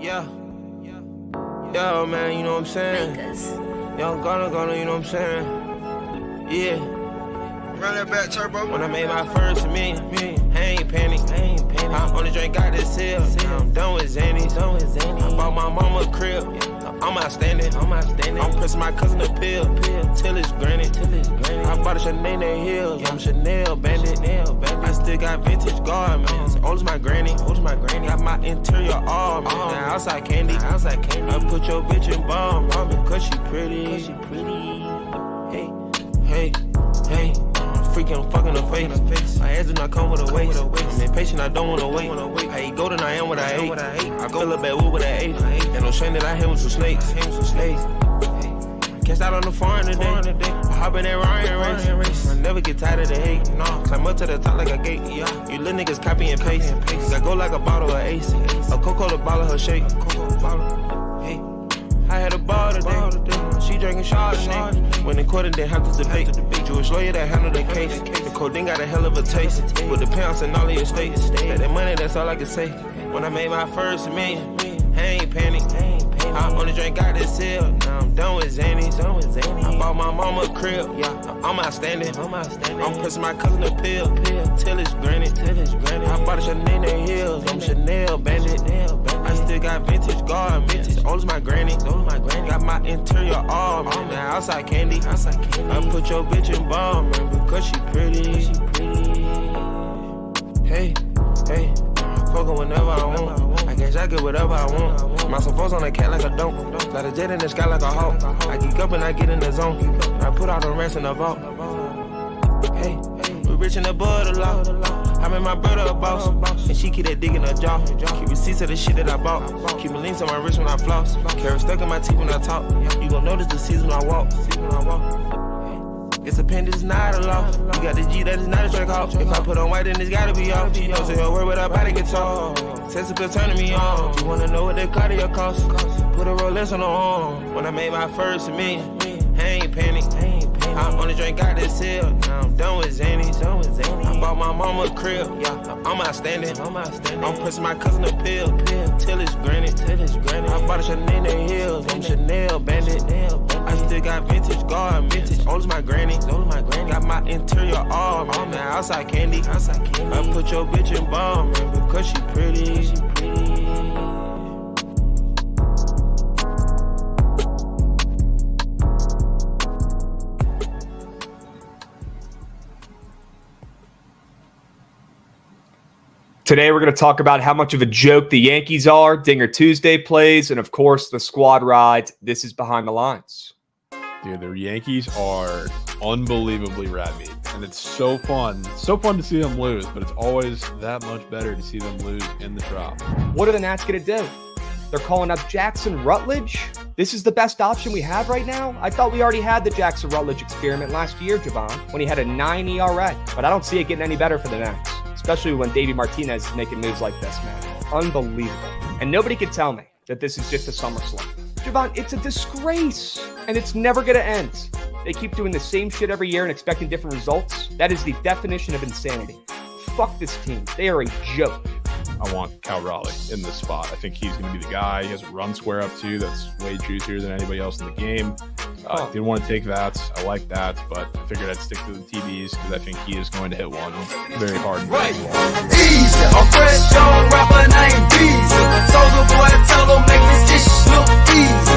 Yeah. Yo, man, you know what I'm saying? Young Gunna, you know what I'm saying? Yeah. Run that back, turbo. When I made my first million, I ain't panic. I only drink out this hill. Now I'm done with Zanny. I bought my mama a crib. I'm outstanding. I'm pressing my cousin a pill till it's granted. I bought a Chanel heels. I'm Chanel bandit. I still got vintage garments. Old as my granny. Got my interior all, man. Now outside candy. I put your bitch in bomb, cause she pretty. Hey. Freaking fucking her face. My ass do not come with a waist. I'm impatient, I don't wanna wait. I eat golden, I am what I ate. I fill up at wood with that eight. And no shame that I hit with some snakes. Catch out on the farm today. I hop in that Ryan race. I never get tired of the hate. Climb up to the top like a gate. You little niggas copy and paste. I go like a bottle of Ace. A Coca-Cola bottle her shake. Hey, I had a ball today. She drinking Chardonnay. When the court didn't have to debate. Jewish lawyer that handled the case. The codeine got a hell of a taste. With the pounds and all of your states. That money, that's all I can say. When I made my first million, I ain't panic. I only drink out this hill. Now I'm done with Zanny. I bought my mama a crib. I'm outstanding. I'm pressing my cousin a pill till it's granted. I bought a Chanel heels. I'm Chanel bandit. I still got vintage garments. Old as my granny. Got my interior all, man. Now outside candy. I put your bitch in bomb, man, because she pretty. Hey. Fuckin' whenever I want. I guess I get whatever I want. My suppose on a cat like a don't. Got a jet in the sky like a hawk. I geek up and I get in the zone. I put all the rest in the vault. Hey, we rich in the bud a lot. I made my brother a boss. And she keep that dick in her jaw. Keep receipts of the shit that I bought. Keep my links on my wrist when I floss. Carrot stuck in my teeth when I talk. You gon' notice the season when I walk. It's a pen, this is not a law. You got the G, that is not a trick off. If I put on white, then it's gotta be off. She knows her word, but her body gets tall. Sensible turning me on. You wanna know what that cardio cost? Put a Rolex on the arm. When I made my first million, I ain't panic. I only drink out this hill. Now I'm done with Zanny. I bought my mama a crib. I'm outstanding. I'm pressing my cousin a pill till it's granted. I bought a Chanel heels. I'm Chanel bandit. I still got vintage garments. Old as my granny. Got my interior all, man. Now outside candy. I put your bitch in bomb, man, because she pretty. Today, we're going to talk about how much of a joke the Yankees are, Dinger Tuesday plays, and of course, the squad ride. This is Behind the Lines. Dude, the Yankees are unbelievably rad meat, and it's so fun. It's so fun to see them lose, but it's always that much better to see them lose in the drop. What are the Nats going to do? They're calling up Jackson Rutledge? This is the best option we have right now? I thought we already had the Jackson Rutledge experiment last year, Jovan, when he had a 9 ERA, but I don't see it getting any better for the Nats. Especially when Davey Martinez is making moves like this, man. Unbelievable. And nobody could tell me that this is just a summer slump. Jovan, it's a disgrace, and it's never going to end. They keep doing the same shit every year and expecting different results. That is the definition of insanity. Fuck this team. They are a joke. I want Cal Raleigh in this spot. I think he's going to be the guy. He has a run square up too. That's way juicier than anybody else in the game. Didn't want to take that. I like that, but I figured I'd stick to the TVs because I think he is going to hit one very hard. Right. Easy. A fresh young rapper named Beezy. Soulja Boy, tell him make this dish look easy.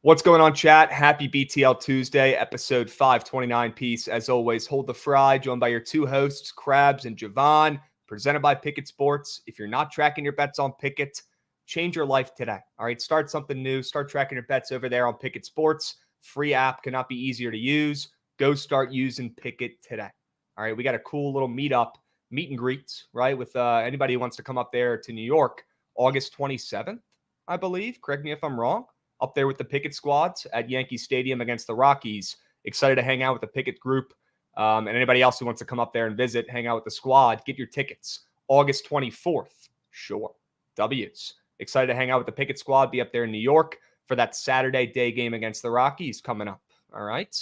What's going on, chat? Happy BTL Tuesday, episode 529 piece. As always, hold the fry, joined by your two hosts, Krabs and Jovan, presented by Bookit Sports. If you're not tracking your bets on Bookit, change your life today. All right, start something new. Start tracking your bets over there on Bookit Sports. Free app, cannot be easier to use. Go start using Bookit today. All right, we got a cool little meet and greet, right, with anybody who wants to come up there to New York, August 27th, I believe. Correct me if I'm wrong. Up there with the Bookit Squads at Yankee Stadium against the Rockies. Excited to hang out with the Bookit group. And anybody else who wants to come up there and visit, hang out with the squad, get your tickets. August 24th. Sure. W's. Excited to hang out with the Bookit Squad, be up there in New York for that Saturday day game against the Rockies coming up. All right.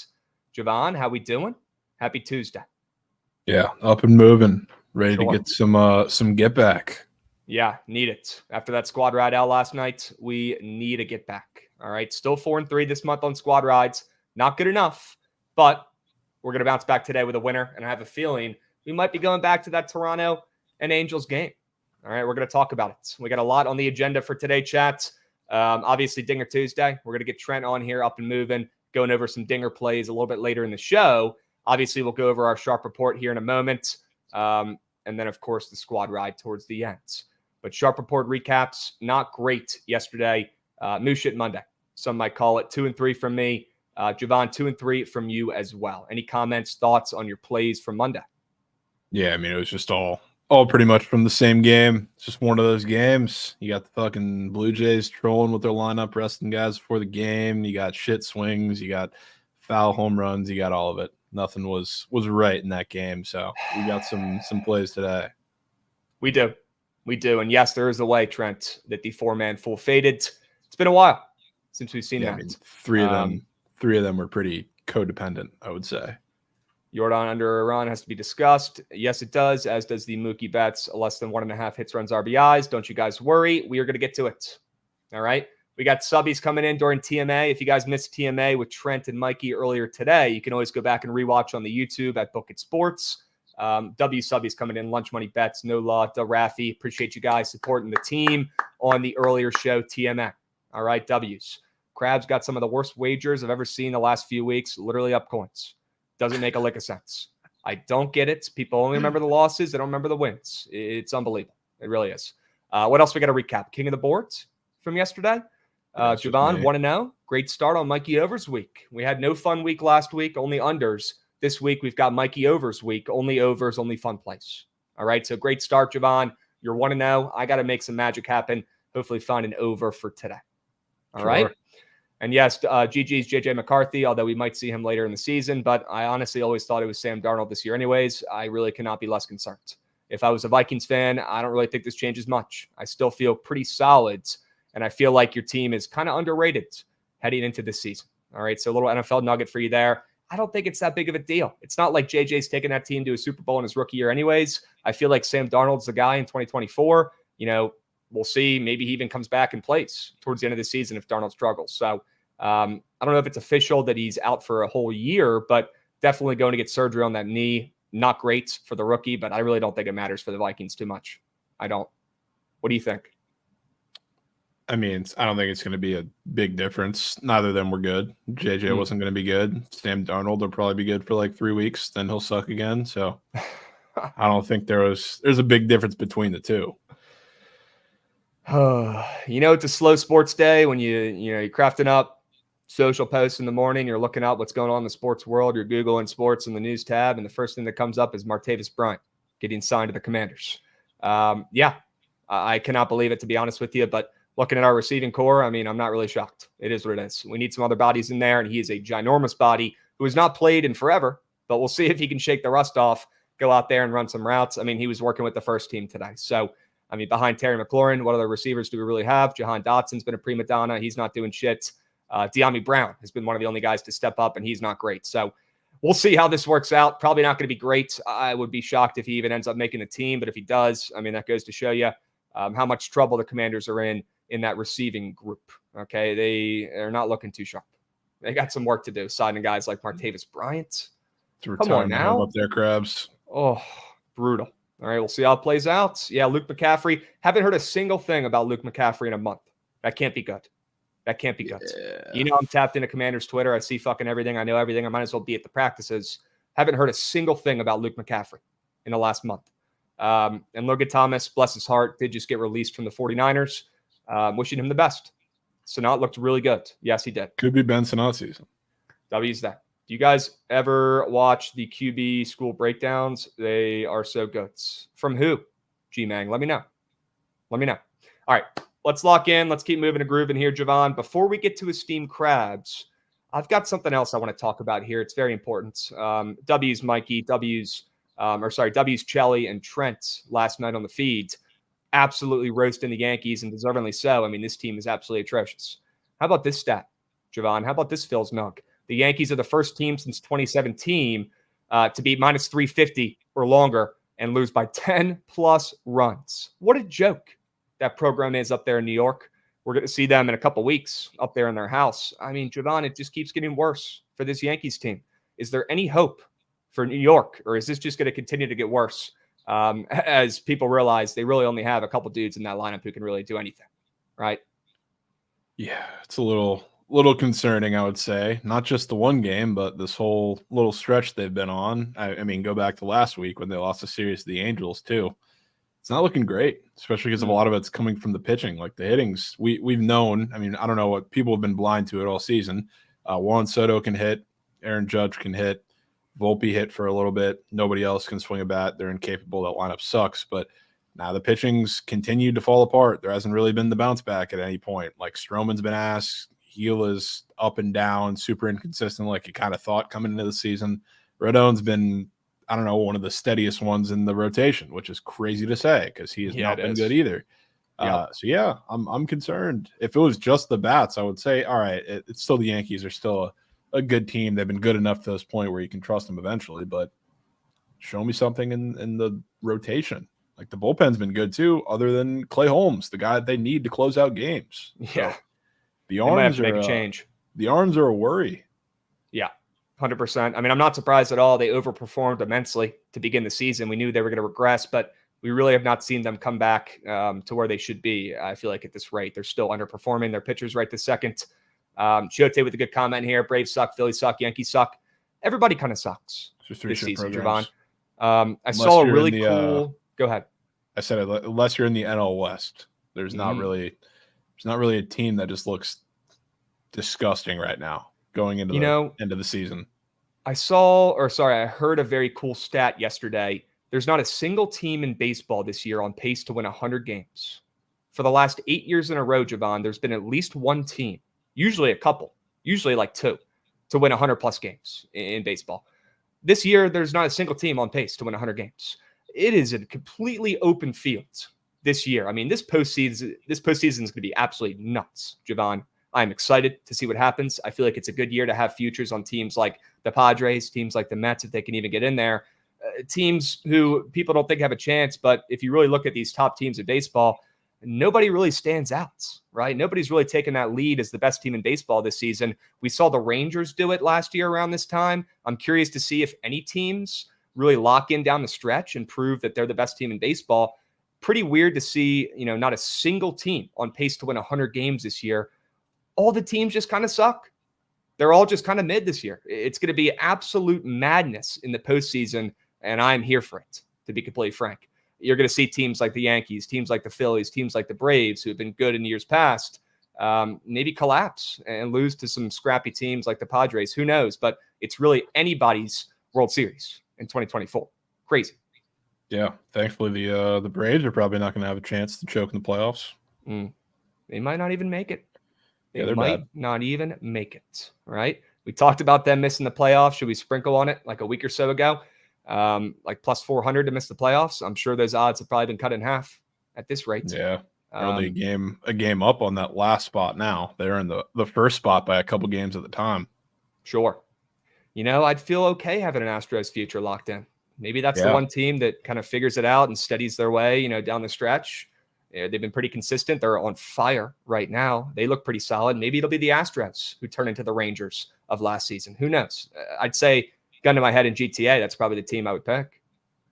Jovan, how we doing? Happy Tuesday. Yeah, up and moving. Ready to get some get back. Yeah, need it. After that squad ride out last night, we need to get back. All right, still 4-3 this month on squad rides. Not good enough, but we're going to bounce back today with a winner, and I have a feeling we might be going back to that Toronto and Angels game. All right, we're going to talk about it. We got a lot on the agenda for today, chat. Obviously, Dinger Tuesday. We're going to get Trent on here up and moving, going over some Dinger plays a little bit later in the show. Obviously, we'll go over our sharp report here in a moment. And then, of course, the squad ride towards the end. But sharp report recaps, not great yesterday. Moose shit Monday. Some might call it 2-3 from me. Jovan, 2-3 from you as well. Any comments, thoughts on your plays from Monday? Yeah, I mean, it was just all pretty much from the same game. It's just one of those games. You got the fucking Blue Jays trolling with their lineup, resting guys before the game. You got shit swings. You got foul home runs. You got all of it. Nothing was right in that game. So we got some plays today. We do. And yes, there is a way, Trent, that the 4-man full faded. It's been a while since we've seen that. I mean, three of them were pretty codependent, I would say. Jordan under Iran has to be discussed. Yes, it does, as does the Mookie Betts less than 1.5 hits, runs, RBIs. Don't you guys worry. We are going to get to it. All right. We got subbies coming in during TMA. If you guys missed TMA with Trent and Mikey earlier today, you can always go back and rewatch on the YouTube at Bookit Sports. W subbies coming in, lunch money bets, no law, Da Raffi. Appreciate you guys supporting the team on the earlier show, TMA. All right, W's. Krabs got some of the worst wagers I've ever seen the last few weeks, literally up coins. Doesn't make a lick of sense. I don't get it. People only remember the losses. They don't remember the wins. It's unbelievable. It really is. What else we got to recap? King of the boards from yesterday. Jovan, 1-0. Great start on Mikey Over's week. We had no fun week last week, only unders. This week, we've got Mikey Over's week, only overs, only fun plays. All right, so great start, Jovan. You're 1-0. I got to make some magic happen. Hopefully find an over for today. All right. And yes, GG's JJ McCarthy, although we might see him later in the season. But I honestly always thought it was Sam Darnold this year anyways. I really cannot be less concerned. If I was a Vikings fan, I don't really think this changes much. I still feel pretty solid. And I feel like your team is kind of underrated heading into this season. All right, so a little NFL nugget for you there. I don't think it's that big of a deal. It's not like JJ's taking that team to a Super Bowl in his rookie year anyways. I feel like Sam Darnold's the guy in 2024. We'll see. Maybe he even comes back and plays towards the end of the season if Darnold struggles. So I don't know if it's official that he's out for a whole year, but definitely going to get surgery on that knee. Not great for the rookie, but I really don't think it matters for the Vikings too much. I don't. What do you think? I mean, I don't think it's going to be a big difference. Neither of them were good. JJ wasn't going to be good. Sam Darnold will probably be good for like 3 weeks. Then he'll suck again. So I don't think there's a big difference between the two. It's a slow sports day when you're crafting up social posts in the morning. You're looking up what's going on in the sports world. You're Googling sports in the news tab. And the first thing that comes up is Martavis Bryant getting signed to the Commanders. I cannot believe it, to be honest with you. But looking at our receiving core, I mean, I'm not really shocked. It is what it is. We need some other bodies in there, and he is a ginormous body who has not played in forever, but we'll see if he can shake the rust off, go out there and run some routes. I mean, he was working with the first team today. So, I mean, behind Terry McLaurin, what other receivers do we really have? Jahan Dotson's been a prima donna. He's not doing shit. De'Ami Brown has been one of the only guys to step up, and he's not great. So we'll see how this works out. Probably not going to be great. I would be shocked if he even ends up making the team, but if he does, I mean, that goes to show you how much trouble the Commanders are in that receiving group. Okay, they are not looking too sharp. They got some work to do, signing guys like Martavis Bryant. Come on now. Up there, Krabs. Oh, brutal. All right, we'll see how it plays out. Yeah, Luke McCaffrey. Haven't heard a single thing about Luke McCaffrey in a month. That can't be good. That can't be good. Yeah. I'm tapped into Commander's Twitter. I see fucking everything. I know everything. I might as well be at the practices. Haven't heard a single thing about Luke McCaffrey in the last month. And Logan Thomas, bless his heart, did just get released from the 49ers. Wishing him the best. Sanat looked really good. Yes, he did. Could be Ben Sanat season. W's that. Do you guys ever watch the QB school breakdowns? They are so good. From who? G-Mang. Let me know. All right. Let's lock in. Let's keep moving and grooving here, Jovan. Before we get to esteemed Krabs, I've got something else I want to talk about here. It's very important. W's Mikey, W's Chelly and Trent last night on the feed. Absolutely roasting the Yankees, and deservingly so. I mean, this team is absolutely atrocious. How about this stat, Jovan? How about this Phil's milk? The Yankees are the first team since 2017 to be minus 350 or longer and lose by 10 plus runs. What a joke. that program is up there in New York. We're going to see them in a couple weeks up there in their house. I mean, Jovan, it just keeps getting worse for this Yankees team. Is there any hope for New York, or is this just going to continue to get worse as people realize they really only have a couple dudes in that lineup who can really do anything, right? Yeah, it's a little concerning, I would say. Not just the one game, but this whole little stretch they've been on. I mean, go back to last week when they lost a series to the Angels too. It's not looking great, especially because a lot of it's coming from the pitching. Like the hittings, we've known. I mean, I don't know what people have been blind to it all season. Juan Soto can hit, Aaron Judge can hit, Volpe hit for a little bit. Nobody else can swing a bat. They're incapable. That lineup sucks. But now the pitching's continued to fall apart. There hasn't really been the bounce back at any point. Like Stroman's been asked. Heel is up and down, super inconsistent, like you kind of thought coming into the season. Rodon's been, I don't know, one of the steadiest ones in the rotation, which is crazy to say because he has not been good either. So yeah, I'm concerned. If it was just the bats, I would say, all right, it's still the Yankees are still a good team. They've been good enough to this point where you can trust them eventually, but show me something in the rotation. Like the bullpen's been good too, other than Clay Holmes, the guy they need to close out games. Yeah. So the arms make a change. The arms are a worry. Yeah, 100%. I mean, I'm not surprised at all. They overperformed immensely to begin the season. We knew they were going to regress, but we really have not seen them come back to where they should be. I feel like at this rate, they're still underperforming. Their pitchers right this second. Chiote with a good comment here. Braves suck, Phillies suck, Yankees suck. Everybody kind of sucks this season, Jovan. I saw a really cool. Go ahead. I said unless you're in the NL West, there's not really a team that just looks disgusting right now going into the end of the season. I heard a very cool stat yesterday. There's not a single team in baseball this year on pace to win 100 games. For the last 8 years in a row, Jovan, there's been at least one team, usually a couple, usually like two, to win 100-plus games in baseball. This year, there's not a single team on pace to win 100 games. It is a completely open field this year. I mean, this postseason is going to be absolutely nuts, Jovan. I'm excited to see what happens. I feel like it's a good year to have futures on teams like the Padres, teams like the Mets, if they can even get in there. Teams who people don't think have a chance, but if you really look at these top teams in baseball, nobody really stands out, right? Nobody's really taken that lead as the best team in baseball this season. We saw the Rangers do it last year around this time. I'm curious to see if any teams really lock in down the stretch and prove that they're the best team in baseball. Pretty weird to see, not a single team on pace to win 100 games this year. All the teams just kind of suck. They're all just kind of mid this year. It's going to be absolute madness in the postseason, and I'm here for it, to be completely frank. You're going to see teams like the Yankees, teams like the Phillies, teams like the Braves, who have been good in years past, maybe collapse and lose to some scrappy teams like the Padres. Who knows? But it's really anybody's World Series in 2024. Crazy. Yeah. Thankfully, the Braves are probably not going to have a chance to choke in the playoffs. They might not even make it. They're might bad. not even make it, right? We talked about them missing the playoffs. Should we sprinkle on it like a week or so ago? Like plus 400 to miss the playoffs. I'm sure those odds have probably been cut in half at this rate. Yeah. Only a game up on that last spot now. They're in the first spot by a couple games at the time. Sure. I'd feel okay having an Astros future locked in. Maybe that's the one team that kind of figures it out and steadies their way, down the stretch. They've been pretty consistent. They're on fire right now. They look pretty solid. Maybe it'll be the Astros who turn into the Rangers of last season. Who knows? I'd say, gun to my head in GTA, that's probably the team I would pick,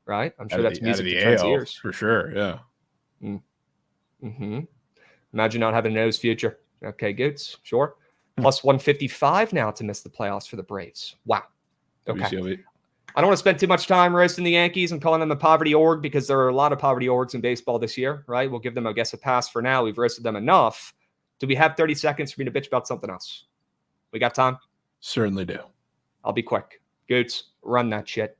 right? I'm sure that's music to Trent's ears. For sure, yeah. Imagine not having a nose future. Okay, Goots, sure. Plus 155 now to miss the playoffs for the Braves. Wow. Okay. I don't want to spend too much time roasting the Yankees and calling them the poverty org because there are a lot of poverty orgs in baseball this year, right? We'll give them, I guess, a pass for now. We've roasted them enough. Do we have 30 seconds for me to bitch about something else? We got time? Certainly do. I'll be quick. Goots, run that shit.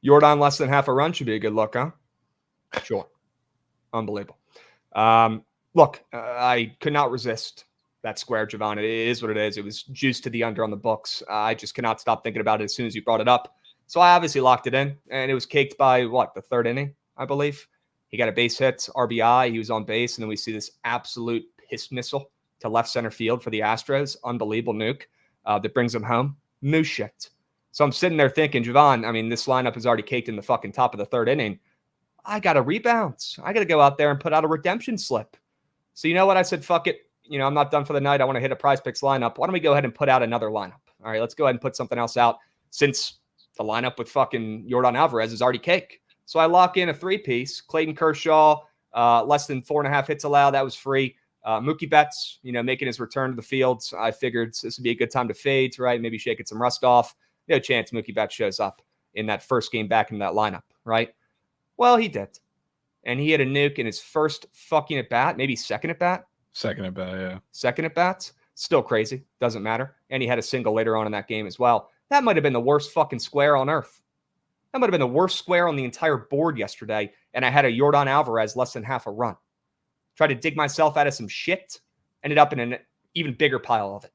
Jordan less than half a run should be a good look, huh? Sure. Unbelievable. Look, I could not resist that square, Jovan. It is what it is. It was juiced to the under on the books. I just cannot stop thinking about it as soon as you brought it up. So I obviously locked it in, and it was caked by, the third inning, I believe. He got a base hit, RBI. He was on base, and then we see this absolute piss missile to left center field for the Astros. Unbelievable nuke that brings him home. Moose shit. So I'm sitting there thinking, Jovan, I mean, this lineup is already caked in the fucking top of the third inning. I got to rebound. I got to go out there and put out a redemption slip. So you know what? I said, fuck it. You know, I'm not done for the night. I want to hit a Prize Picks lineup. Why don't we go ahead and put out another lineup? All right, let's go ahead and put something else out since the lineup with fucking Yordan Alvarez is already cake. So I lock in a 3-piece. Clayton Kershaw, less than 4.5 hits allowed. That was free. Mookie Betts, you know, making his return to the field. So I figured this would be a good time to fade, right? Maybe shaking some rust off. No chance Mookie Betts shows up in that first game back in that lineup, right? Well, he did. And he had a nuke in his first fucking at bat, maybe second at bat. Second at bat, yeah. Second at bat. Still crazy. Doesn't matter. And he had a single later on in that game as well. That might have been the worst fucking square on earth. That might have been the worst square on the entire board yesterday. And I had a Yordan Alvarez less than half a run. Tried to dig myself out of some shit. Ended up in an even bigger pile of it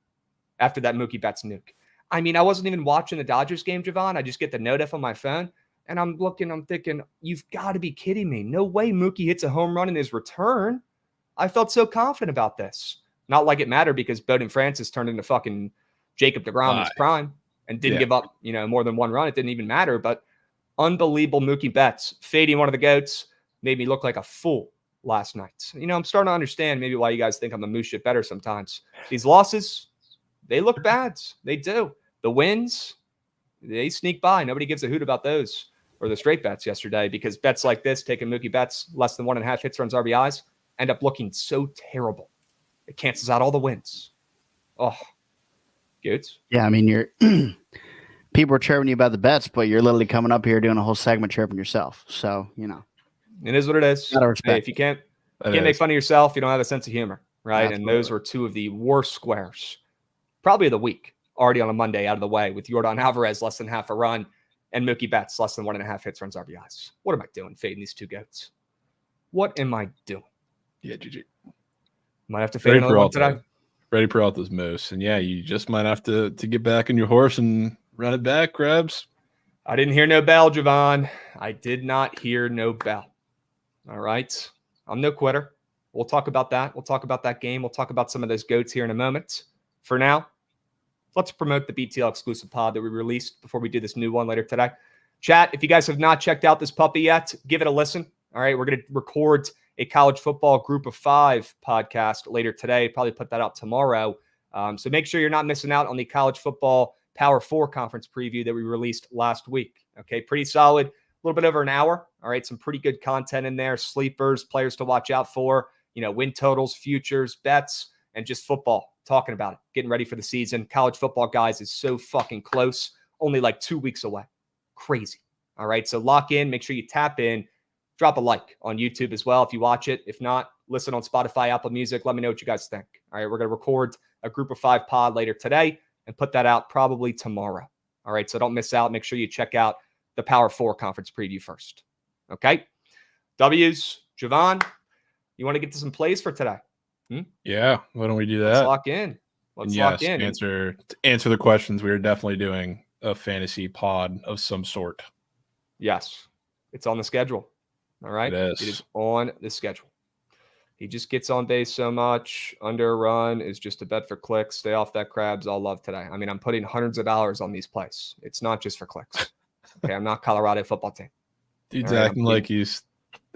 after that Mookie Betts nuke. I mean, I wasn't even watching the Dodgers game, Jovan. I just get the notif on my phone. And I'm thinking, you've got to be kidding me. No way Mookie hits a home run in his return. I felt so confident about this. Not like it mattered because Bowden Francis turned into fucking Jacob deGrom in his prime and didn't give up, you know, more than one run. It didn't even matter. But unbelievable Mookie Betts fading one of the GOATs made me look like a fool last night. You know, I'm starting to understand maybe why you guys think I'm a moose shit better sometimes. These losses, they look bad. They do. The wins, they sneak by. Nobody gives a hoot about those or the straight bets yesterday because bets like this, taking Mookie Betts less than 1.5 hits, runs, RBIs, end up looking so terrible. It cancels out all the wins. Oh, good. Yeah, I mean, you're people are chirping you about the bets, but you're literally coming up here doing a whole segment chirping yourself. So, you know. It is what it is. Gotta respect. Hey, if you can't make fun of yourself, you don't have a sense of humor, right? Absolutely. And those were two of the worst squares, probably of the week, already on a Monday out of the way with Yordan Alvarez less than half a run and Mookie Betts less than 1.5 hits, runs, RBIs. What am I doing fading these two GOATs? What am I doing? Yeah, GG. Might have to fade another one today. Ready Peralta's moose. And yeah, you just might have to get back on your horse and run it back, Krabs. I didn't hear no bell, Jovan. I did not hear no bell. All right. I'm no quitter. We'll talk about that. We'll talk about that game. We'll talk about some of those GOATs here in a moment. For now, let's promote the BTL exclusive pod that we released before we do this new one later today. Chat, if you guys have not checked out this puppy yet, give it a listen. All right. We're going to record a college football group of 5 podcast later today. Probably put that out tomorrow. So make sure you're not missing out on the college football Power 4 conference preview that we released last week. Okay. Pretty solid. A little bit over an hour. All right. Some pretty good content in there. Sleepers, players to watch out for, you know, win totals, futures, bets, and just football. Talking about it. Getting ready for the season. College football, guys, is so fucking close. Only like 2 weeks away. Crazy. All right. So lock in. Make sure you tap in. Drop a like on YouTube as well if you watch it. If not, listen on Spotify, Apple Music. Let me know what you guys think. All right. We're going to record a group of 5 pod later today and put that out probably tomorrow. All right. So don't miss out. Make sure you check out the Power 4 conference preview first. Okay. W's, Jovan, you want to get to some plays for today? Yeah. Why don't we do that? Let's lock in. Let's lock in. To answer the questions, we are definitely doing a fantasy pod of some sort. Yes. It's on the schedule. All right. It is on the schedule. He just gets on base so much. Under a run is just a bet for clicks. Stay off that Krabs. All love today. I mean, I'm putting hundreds of dollars on these plays. It's not just for clicks. Okay. I'm not Colorado football team. Dude's acting like he's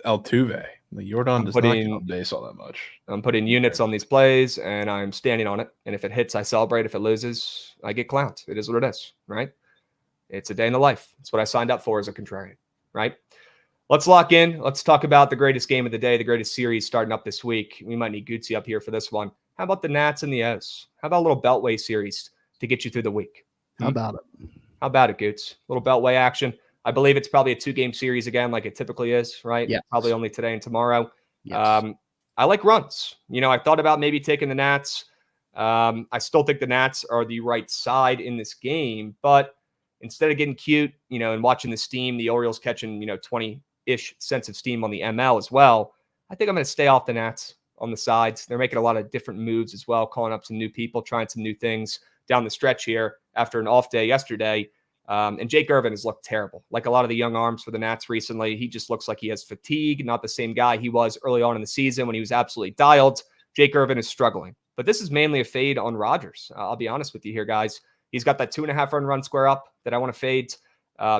Altuve. Like Yordan does not get on base all that much. I'm putting units on these plays and I'm standing on it. And if it hits, I celebrate. If it loses, I get clowned. It is what it is. Right. It's a day in the life. It's what I signed up for as a contrarian. Right. Let's lock in. Let's talk about the greatest game of the day, the greatest series starting up this week. We might need Gucci up here for this one. How about the Nats and the O's? How about a little Beltway series to get you through the week? How about it? How about it, Goots? A little Beltway action. I believe it's probably a 2-game series again, like it typically is, right? Yeah. Probably only today and tomorrow. Yes. I like runs. You know, I thought about maybe taking the Nats. I still think the Nats are the right side in this game, but instead of getting cute, you know, and watching the steam, the Orioles catching, 20-ish cents of steam on the ML as well, I think I'm going to stay off the Nats on the sides. They're making a lot of different moves as well, calling up some new people, trying some new things down the stretch here after an off day yesterday. And Jake Irvin has looked terrible. Like a lot of the young arms for the Nats recently, he just looks like he has fatigue, not the same guy he was early on in the season when he was absolutely dialed. Jake Irvin is struggling. But this is mainly a fade on Rogers. I'll be honest with you here, guys. He's got that 2.5 run square up that I want to fade.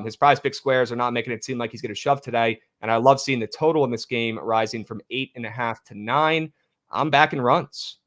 His prize pick squares are not making it seem like he's going to shove today. And I love seeing the total in this game rising from 8.5 to 9. I'm backing runs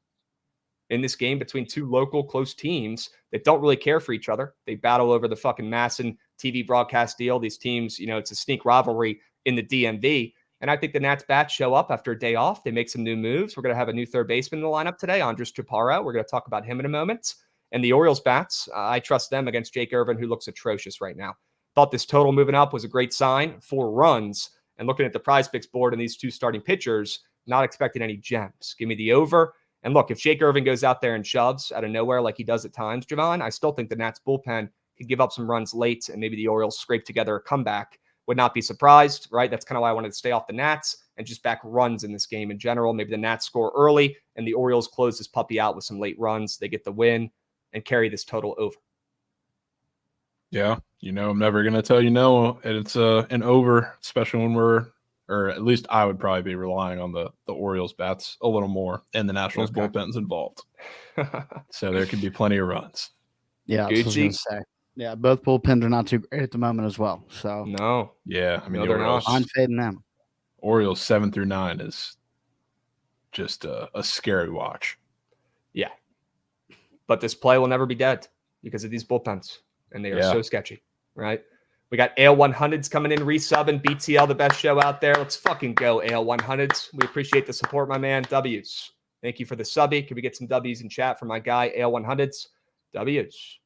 in this game between two local close teams that don't really care for each other. They battle over the fucking Masson TV broadcast deal. These teams, it's a sneak rivalry in the DMV. And I think the Nats bats show up after a day off. They make some new moves. We're going to have a new third baseman in the lineup today, Andres Chaparro. We're going to talk about him in a moment. And the Orioles bats, I trust them against Jake Irvin, who looks atrocious right now. Thought this total moving up was a great sign. 4 runs. And looking at the prize picks board and these two starting pitchers, not expecting any gems. Give me the over. And look, if Jake Irvin goes out there and shoves out of nowhere like he does at times, Jovan, I still think the Nats bullpen could give up some runs late and maybe the Orioles scrape together a comeback. Would not be surprised, right? That's kind of why I wanted to stay off the Nats and just back runs in this game in general. Maybe the Nats score early and the Orioles close this puppy out with some late runs. They get the win and carry this total over. Yeah, I'm never going to tell you no. And it's an over, especially when or at least I would probably be relying on the Orioles bats a little more and the Nationals bullpens involved. So there could be plenty of runs. Yeah, I was going to say. Yeah, both bullpens are not too great at the moment as well. So no. Yeah, I mean, they're not. I'm fading them. Orioles 7 through 9 is just a scary watch. Yeah. But this play will never be dead because of these bullpens. And they are so sketchy, right? We got AL 100s coming in, resubbing. BTL, the best show out there. Let's fucking go, AL 100s. We appreciate the support, my man. W's. Thank you for the subby. Can we get some W's in chat for my guy, AL 100s? W's.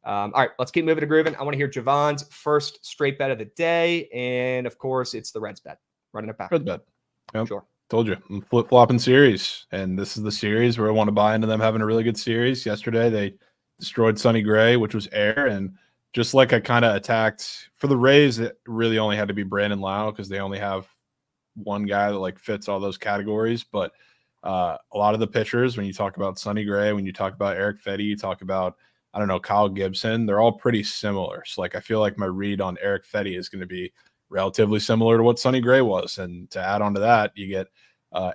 All right, let's keep moving to grooving. I want to hear Jovan's first straight bet of the day. And, of course, it's the Reds bet. Running it back. Reds bet. Yep. Sure. Told you. I'm flip-flopping series. And this is the series where I want to buy into them having a really good series. Yesterday, they destroyed Sonny Gray, which was air. And just like I kind of attacked for the Rays, it really only had to be Brandon Lau because they only have one guy that fits all those categories. But a lot of the pitchers, when you talk about Sonny Gray, when you talk about Eric Fetty, you talk about, Kyle Gibson, they're all pretty similar. So I feel like my read on Eric Fetty is going to be relatively similar to what Sonny Gray was. And to add on to that, you get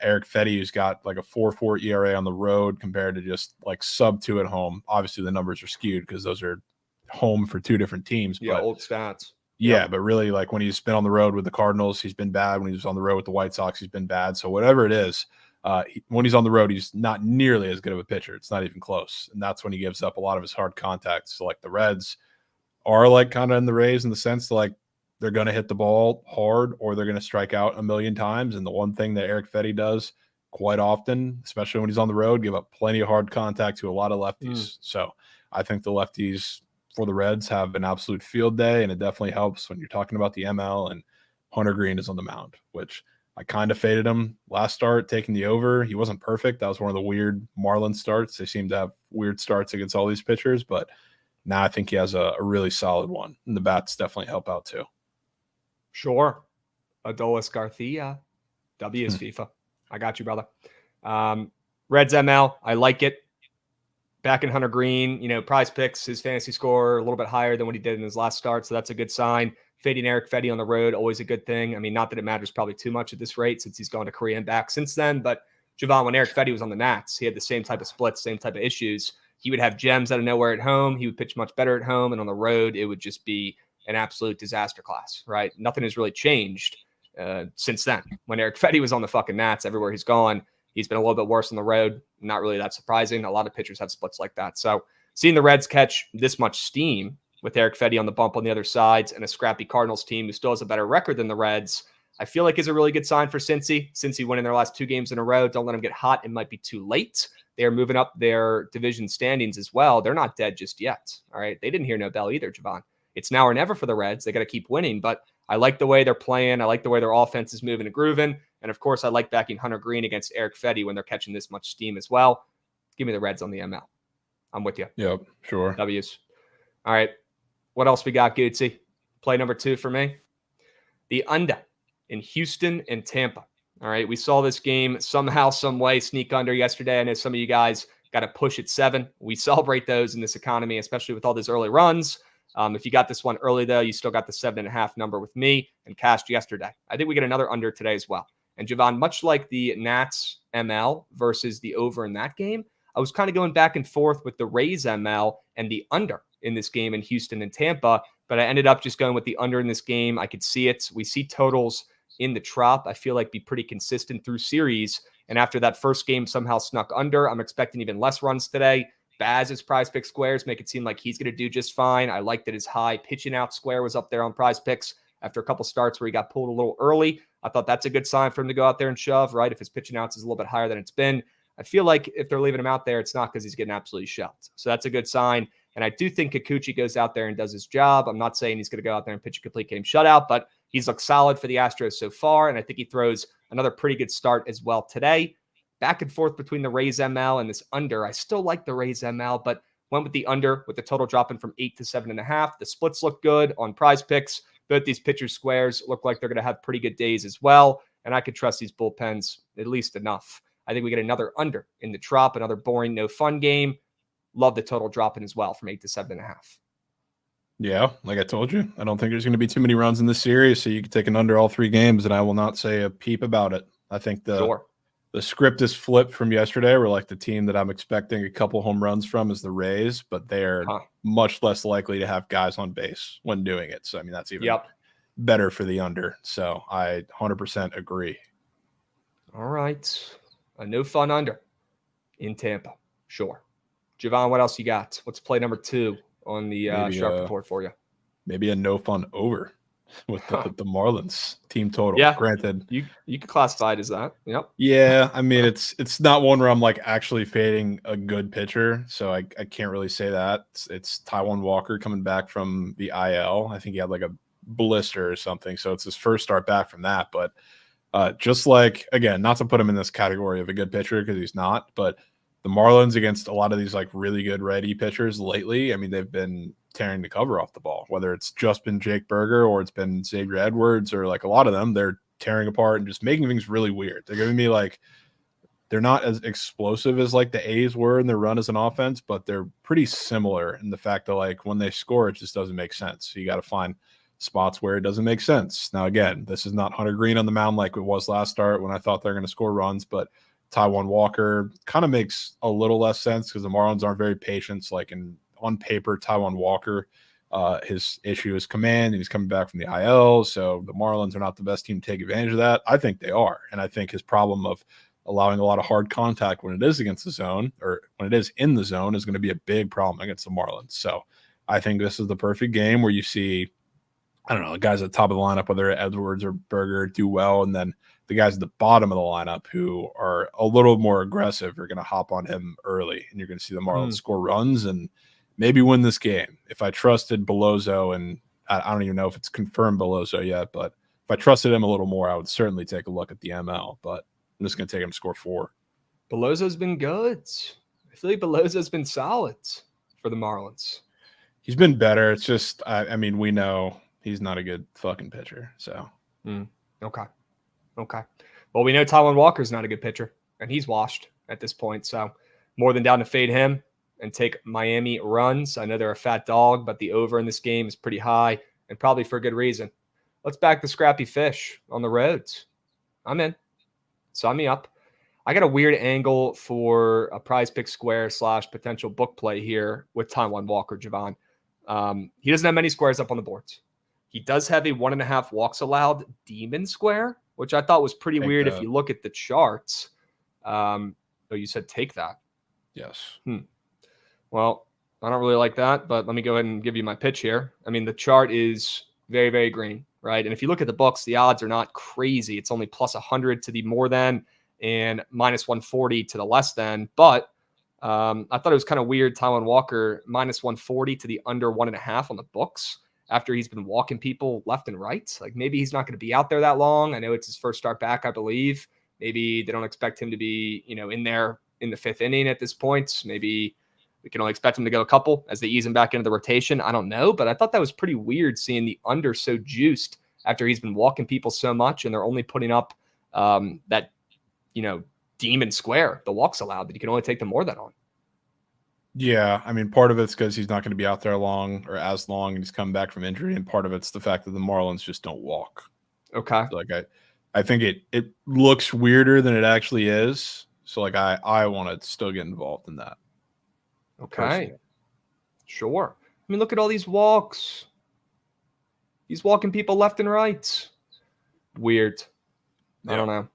Eric Fetty, who's got a 4.4 ERA on the road compared to just sub 2 at home. Obviously the numbers are skewed because those are home for 2 different teams. Yeah, but old stats. Yeah, but really when he's been on the road with the Cardinals, he's been bad. When he was on the road with the White Sox, he's been bad. So whatever it is, when he's on the road, he's not nearly as good of a pitcher. It's not even close. And that's when he gives up a lot of his hard contacts. So the Reds are kind of in the Rays in the sense they're going to hit the ball hard or they're going to strike out a million times. And the one thing that Eric Fetty does quite often, especially when he's on the road, give up plenty of hard contact to a lot of lefties. So I think the lefties for the Reds have an absolute field day, and it definitely helps when you're talking about the ML and Hunter Green is on the mound, which I kind of faded him last start, taking the over. He wasn't perfect. That was one of the weird Marlins starts. They seem to have weird starts against all these pitchers, but now I think he has a really solid one, and the bats definitely help out too. Sure. Adolis Garcia. W is FIFA. I got you, brother. Reds ML. I like it. Back in Hunter Green, prize picks, his fantasy score a little bit higher than what he did in his last start. So that's a good sign. Fading Eric Fetty on the road, always a good thing. I mean, not that it matters probably too much at this rate since he's gone to Korea and back since then. But Jovan, when Eric Fetty was on the Nats, he had the same type of splits, same type of issues. He would have gems out of nowhere at home. He would pitch much better at home. And on the road, it would just be an absolute disaster class, right? Nothing has really changed since then. When Eric Fetty was on the fucking Nats, everywhere he's gone, he's been a little bit worse on the road. Not really that surprising. A lot of pitchers have splits like that. So seeing the Reds catch this much steam with Eric Fetty on the bump on the other sides and a scrappy Cardinals team who still has a better record than the Reds, I feel like is a really good sign for Cincy. Cincy winning their last 2 games in a row. Don't let them get hot. It might be too late. They are moving up their division standings as well. They're not dead just yet. All right. They didn't hear no bell either, Jovan. It's now or never for the Reds. They got to keep winning, but I like the way they're playing. I like the way their offense is moving and grooving. And of course, I like backing Hunter Green against Eric Fetty when they're catching this much steam as well. Give me the Reds on the ML. I'm with you. Yep, sure. W's. All right. What else we got, Gootsy? Play number 2 for me. The under in Houston and Tampa. All right. We saw this game somehow, some way sneak under yesterday. I know some of you guys got to push at 7. We celebrate those in this economy, especially with all these early runs. If you got this one early, though, you still got the 7.5 number with me and cashed yesterday. I think we get another under today as well. And Jovan, much like the Nats ML versus the over in that game, I was kind of going back and forth with the Rays ML and the under in this game in Houston and Tampa, but I ended up just going with the under in this game. I could see it. We see totals in the Trop, I feel like, be pretty consistent through series. And after that first game somehow snuck under, I'm expecting even less runs today. Baz's prize pick squares make it seem like he's going to do just fine. I like that his high pitching out square was up there on prize picks after a couple starts where he got pulled a little early. I thought that's a good sign for him to go out there and shove, right? If his pitching outs is a little bit higher than it's been. I feel like if they're leaving him out there, it's not because he's getting absolutely shoved. So that's a good sign. And I do think Kikuchi goes out there and does his job. I'm not saying he's going to go out there and pitch a complete game shutout, but he's looked solid for the Astros so far. And I think he throws another pretty good start as well today. Back and forth between the Rays ML and this under. I still like the Rays ML, but went with the under with the total dropping from 8 to 7.5. The splits look good on prize picks. Both these pitcher squares look like they're going to have pretty good days as well. And I could trust these bullpens at least enough. I think we get another under in the Trop, another boring, no fun game. Love the total dropping as well from 8 to 7.5. Yeah, like I told you, I don't think there's going to be too many runs in this series, so you can take an under all 3 games, and I will not say a peep about it. I think the script is flipped from yesterday. We're like the team that I'm expecting a couple home runs from is the Rays, but they're much less likely to have guys on base when doing it. So, I mean, that's even better for the under. So I 100% agree. All right. A no fun under in Tampa. Sure. Jovan, what else you got? What's play number 2 on the sharp report for you? Maybe a no fun over with the Marlins team total. Yeah. Granted, you could classify it as that. Yep. Yeah. I mean, it's not one where I'm like actually fading a good pitcher. So I can't really say that. It's Taijuan Walker coming back from the IL. I think he had like a blister or something. So it's his first start back from that. But just like, again, not to put him in this category of a good pitcher because he's not, but the Marlins against a lot of these like really good righty pitchers lately, I mean, they've been tearing the cover off the ball, whether it's just been Jake Berger or it's been Xavier Edwards or like a lot of them, they're tearing apart and just making things really weird. They're giving me like, they're not as explosive as like the A's were in their run as an offense, but they're pretty similar in the fact that like when they score, it just doesn't make sense. So you got to find spots where it doesn't make sense. Now, again, this is not Hunter Green on the mound like it was last start when I thought they're going to score runs, but Taijuan Walker kind of makes a little less sense because the Marlins aren't very patient. Like on paper, Taijuan Walker, his issue is command, and he's coming back from the IL. So the Marlins are not the best team to take advantage of that. I think they are. And I think his problem of allowing a lot of hard contact when it is against the zone or when it is in the zone is going to be a big problem against the Marlins. So I think this is the perfect game where you see, I don't know, the guys at the top of the lineup, whether Edwards or Berger, do well, and then the guys at the bottom of the lineup who are a little more aggressive are going to hop on him early, and you're going to see the Marlins score runs and maybe win this game. If I trusted Beloso, and I don't even know if it's confirmed Beloso yet, but if I trusted him a little more, I would certainly take a look at the ML, but I'm just going to take him to score 4. Beloso's been good. I feel like Beloso's been solid for the Marlins. He's been better. It's just, I mean, we know he's not a good fucking pitcher, so. Okay. Well, we know Taijuan Walker's not a good pitcher, and he's washed at this point. So more than down to fade him and take Miami runs. I know they're a fat dog, but the over in this game is pretty high, and probably for a good reason. Let's back the scrappy fish on the roads. I'm in. Sign me up. I got a weird angle for a prize pick square / potential book play here with Taijuan Walker, Jovan. He doesn't have many squares up on the boards. He does have a 1.5 walks allowed demon square, which I thought was pretty weird if you look at the charts. Oh, you said take that. Yes. Well, I don't really like that, but let me go ahead and give you my pitch here. I mean, the chart is very, very green, right? And if you look at the books, the odds are not crazy. It's only plus 100 to the more than and minus 140 to the less than. But I thought it was kind of weird, Taijuan Walker, minus 140 to the under 1.5 on the books after he's been walking people left and right. Like maybe he's not going to be out there that long. I know it's his first start back, I believe. Maybe they don't expect him to be, in there in the 5th inning at this point. Maybe we can only expect him to go a couple as they ease him back into the rotation. I don't know, but I thought that was pretty weird seeing the under so juiced after he's been walking people so much, and they're only putting up that, demon square, the walks allowed, that you can only take the more than on. Yeah, I mean, part of it's because he's not going to be out there long or as long, and he's coming back from injury, and part of it's the fact that the Marlins just don't walk. Okay. So, like I think it looks weirder than it actually is. So like I want to still get involved in that. Okay. Personally. Sure. I mean, look at all these walks. He's walking people left and right. Weird. I don't know.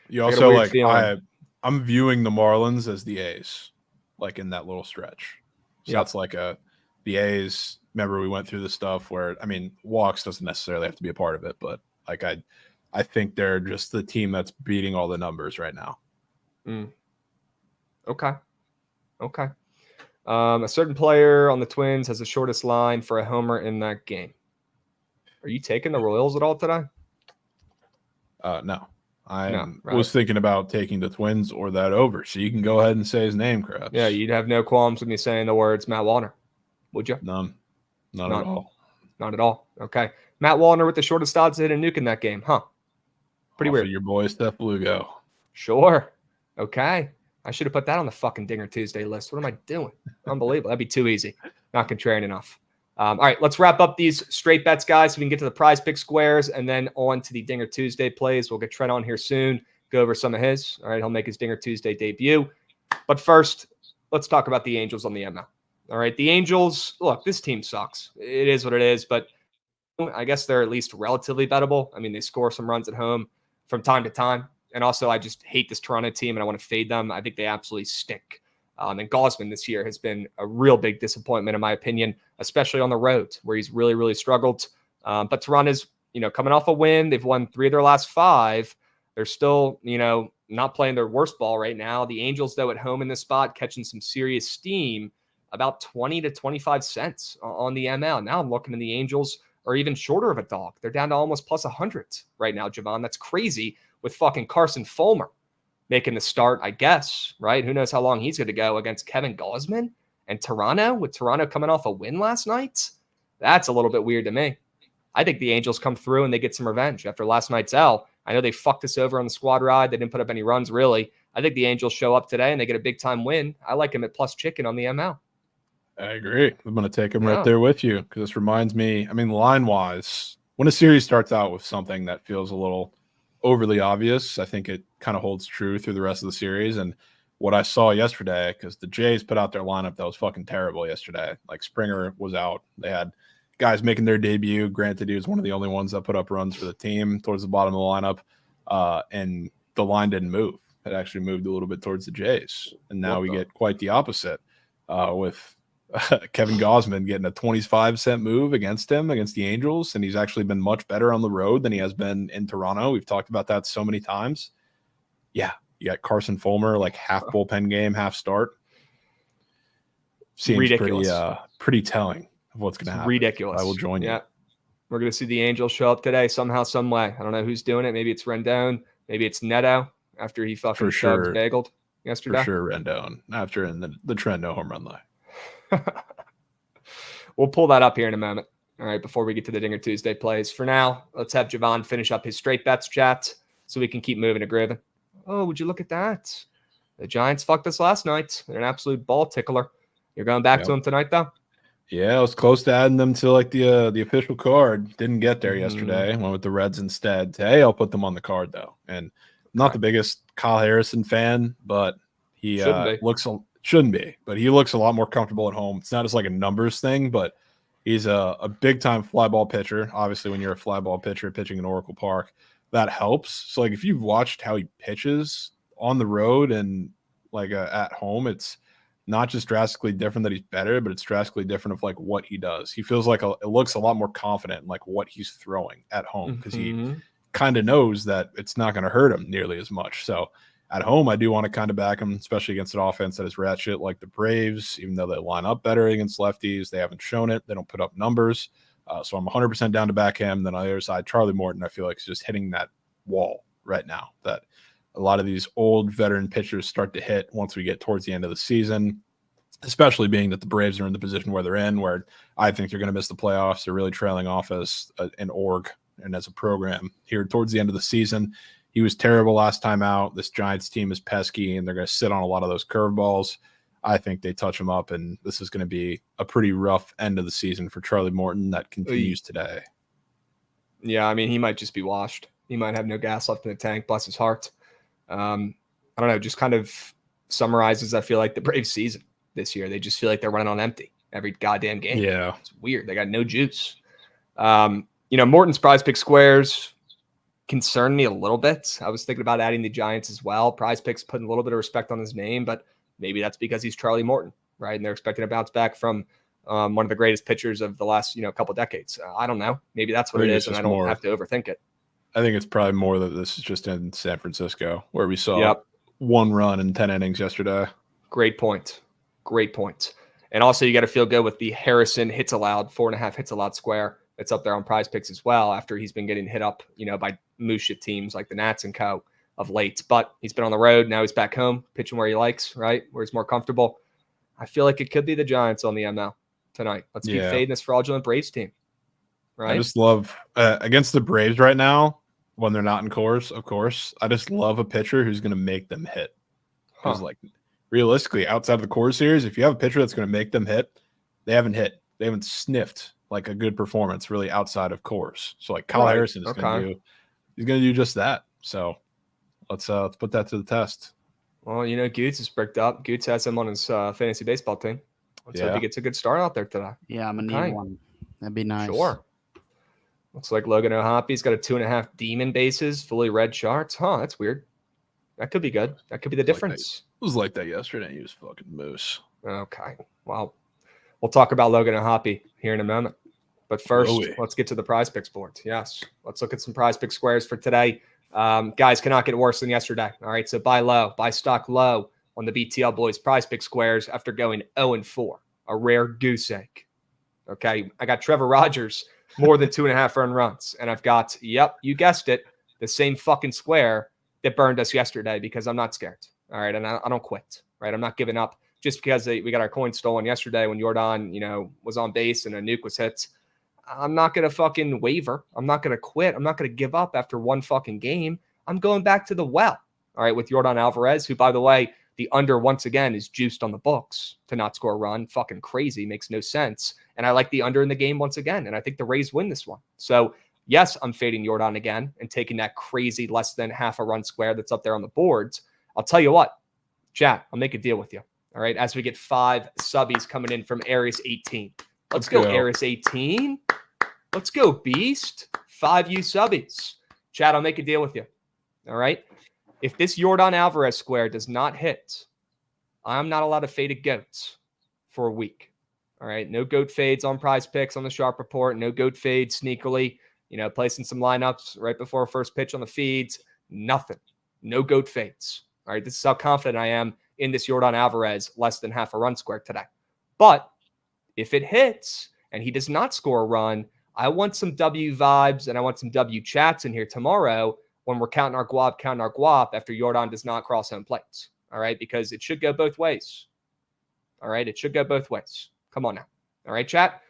You I got a also weird like feeling. I'm viewing the Marlins as the A's, like in that little stretch. So Yep. that's like the A's. Remember we went through the stuff where, I mean, walks doesn't necessarily have to be a part of it, but like I think they're just the team that's beating all the numbers right now. Okay. A certain player on the Twins has the shortest line for a homer in that game. Are you taking the Royals at all today? No. I No, right. was thinking about taking the Twins or that over. So you can go ahead and say his name, Krabs. Yeah, you'd have no qualms with me saying the words Matt Wallner, would you? None at all. Not at all. Okay. Matt Wallner with the shortest odds to hit a nuke in that game, huh? Pretty Off weird. of your boy Steph Lugo. Sure. Okay. I should have put that on the fucking Dinger Tuesday list. What am I doing? Unbelievable. That'd be too easy. Not contrarian enough. All right, let's wrap up these straight bets, guys, so we can get to the prize pick squares and then on to the Dinger Tuesday plays. We'll get Trent on here soon, go over some of his. All right, he'll make his Dinger Tuesday debut. But first, let's talk about the Angels on the ML. All right, the Angels, look, this team sucks. It is what it is, but I guess they're at least relatively bettable. I mean, they score some runs at home from time to time. And also, I just hate this Toronto team, and I want to fade them. I think they absolutely stink. And Gausman this year has been a real big disappointment, in my opinion, especially on the road where he's really, really struggled. But Toronto's, coming off a win. They've won 3 of their last 5. They're still, not playing their worst ball right now. The Angels, though, at home in this spot, catching some serious steam, about 20 to 25 cents on the ML. Now I'm looking at the Angels are even shorter of a dog. They're down to almost plus 100 right now, Jovan. That's crazy with fucking Carson Fulmer making the start, I guess, right? Who knows how long he's going to go against Kevin Gausman and Toronto, with Toronto coming off a win last night? That's a little bit weird to me. I think the Angels come through and they get some revenge after last night's L. I know they fucked us over on the squad ride. They didn't put up any runs, really. I think the Angels show up today and they get a big-time win. I like him at plus chicken on the ML. I agree. I'm going to take him right there with you because this reminds me, I mean, line-wise, when a series starts out with something that feels a little overly obvious, I think it kind of holds true through the rest of the series. And what I saw yesterday, because the Jays put out their lineup that was fucking terrible yesterday. Like Springer was out. They had guys making their debut. Granted, he was one of the only ones that put up runs for the team towards the bottom of the lineup. And the line didn't move. It actually moved a little bit towards the Jays. And now we get quite the opposite with Kevin Gausman getting a 25-cent move against the Angels, and he's actually been much better on the road than he has been in Toronto. We've talked about that so many times. Yeah, you got Carson Fulmer, like half bullpen game, half start. Seems ridiculous. Pretty telling of what's going to happen. Ridiculous. I will join you. Yeah, we're going to see the Angels show up today somehow, some way. I don't know who's doing it. Maybe it's Rendon. Maybe it's Neto after he fucking bageled yesterday. For sure, Rendon after in the Trent no home run line. We'll pull that up here in a moment. All right, before we get to the Dinger Tuesday plays. For now, let's have Jovan finish up his straight bets chat so we can keep moving and grooving. Oh, would you look at that? The Giants fucked us last night. They're an absolute ball tickler. You're going back to them tonight, though? Yeah, I was close to adding them to like the official card. Didn't get there yesterday. Went with the Reds instead. Today, I'll put them on the card, though. And I'm not the biggest Kyle Harrison fan, but he shouldn't be, but he looks a lot more comfortable at home. It's not just like a numbers thing, but he's a big-time fly ball pitcher. Obviously, when you're a fly ball pitcher pitching in Oracle Park, that helps. So, like, if you've watched how he pitches on the road and, like, at home, it's not just drastically different that he's better, but it's drastically different of, like, what he does. He feels like it looks a lot more confident in, like, what he's throwing at home because he kind of knows that it's not going to hurt him nearly as much. So, at home, I do want to kind of back him, especially against an offense that is rat shit like the Braves. Even though they line up better against lefties, they haven't shown it. They don't put up numbers. So I'm 100% down to back him. Then on the other side, Charlie Morton, I feel like is just hitting that wall right now that a lot of these old veteran pitchers start to hit once we get towards the end of the season, especially being that the Braves are in the position where they're in, where I think they're going to miss the playoffs. They're really trailing off as an org and as a program here towards the end of the season. He was terrible last time out. This Giants team is pesky, and they're going to sit on a lot of those curveballs. I think they touch him up, and this is going to be a pretty rough end of the season for Charlie Morton that continues today. Yeah, I mean, he might just be washed. He might have no gas left in the tank, bless his heart. I don't know, just kind of summarizes, I feel like, the Braves season this year. They just feel like they're running on empty every goddamn game. Yeah. It's weird. They got no juice. Morton's prize pick squares concern me a little bit. I was thinking about adding the Giants as well. Prize picks putting a little bit of respect on his name, but maybe that's because he's Charlie Morton, right? And they're expecting a bounce back from one of the greatest pitchers of the last, couple decades. I don't know. Maybe that's what it is, and I don't have to overthink it. I think it's probably more that this is just in San Francisco, where we saw one run in 10 innings yesterday. Great point. And also, you got to feel good with the Harrison hits allowed, 4.5 hits allowed square. It's up there on prize picks as well after he's been getting hit up, by moose shit teams like the Nats and co. of late. But he's been on the road. Now he's back home, pitching where he likes, right? Where he's more comfortable. I feel like it could be the Giants on the ML tonight. Let's keep fading this fraudulent Braves team, right? I just love, against the Braves right now, when they're not in Coors, of course, I just love a pitcher who's going to make them hit. Because, realistically, outside of the Coors series, if you have a pitcher that's going to make them hit, they haven't hit. They haven't sniffed like a good performance really outside of Coors. So, Kyle Harrison is going to do just that. So, let's put that to the test. Well, Goots is bricked up. Goots has him on his fantasy baseball team. Let's hope he gets a good start out there today. Yeah, I'm going to need one. That'd be nice. Sure. Looks like Logan O'Hoppy's got a 2.5 demon bases, fully red charts. Huh, that's weird. That could be good. That could be the difference. It was like that yesterday. He was fucking moose. Okay. Well, we'll talk about Logan O'Hoppy here in a moment. But first, let's get to the prize picks board. Yes. Let's look at some prize pick squares for today. Guys, cannot get worse than yesterday. All right. So buy stock low on the BTL boys prize pick squares after going 0-4. A rare goose egg. Okay. I got Trevor Rogers more than 2.5 earned runs. And I've got, you guessed it, the same fucking square that burned us yesterday because I'm not scared. All right. And I don't quit. Right. I'm not giving up just because we got our coin stolen yesterday when Jordan, was on base and a nuke was hit. I'm not going to fucking waver. I'm not going to quit. I'm not going to give up after one fucking game. I'm going back to the well. All right. With Jordan Alvarez, who, by the way, the under once again is juiced on the books to not score a run. Fucking crazy. Makes no sense. And I like the under in the game once again. And I think the Rays win this one. So yes, I'm fading Jordan again and taking that crazy less than half a run square that's up there on the boards. I'll tell you what, chat, I'll make a deal with you. All right. As we get 5 subbies coming in from Aries 18. Let's go, Aries 18. Let's go, Beast. 5 subbies. Chat, I'll make a deal with you. All right. If this Jordan Alvarez square does not hit, I'm not allowed to fade a goat for a week. All right. No goat fades on prize picks on the sharp report. No goat fades sneakily, placing some lineups right before first pitch on the feeds. Nothing. No goat fades. All right. This is how confident I am in this Jordan Alvarez less than half a run square today. But if it hits and he does not score a run, I want some W vibes and I want some W chats in here tomorrow when we're counting our guap after Jordan does not cross home plate. All right. Because it should go both ways. All right. It should go both ways. Come on now. All right, chat.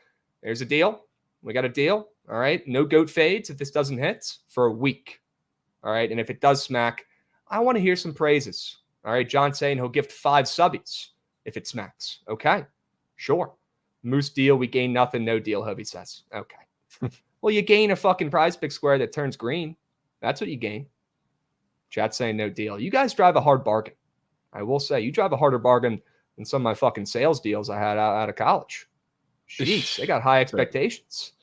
There's a deal. We got a deal. All right. No goat fades if this doesn't hit for a week. All right. And if it does smack, I want to hear some praises. All right. John saying he'll gift 5 subbies if it smacks. Okay. Sure. Moose deal. We gain nothing. No deal, Hobie says. Okay. Well, you gain a fucking prize pick square that turns green. That's what you gain. Chat saying no deal. You guys drive a hard bargain. I will say you drive a harder bargain than some of my fucking sales deals I had out of college. Jeez, they got high expectations.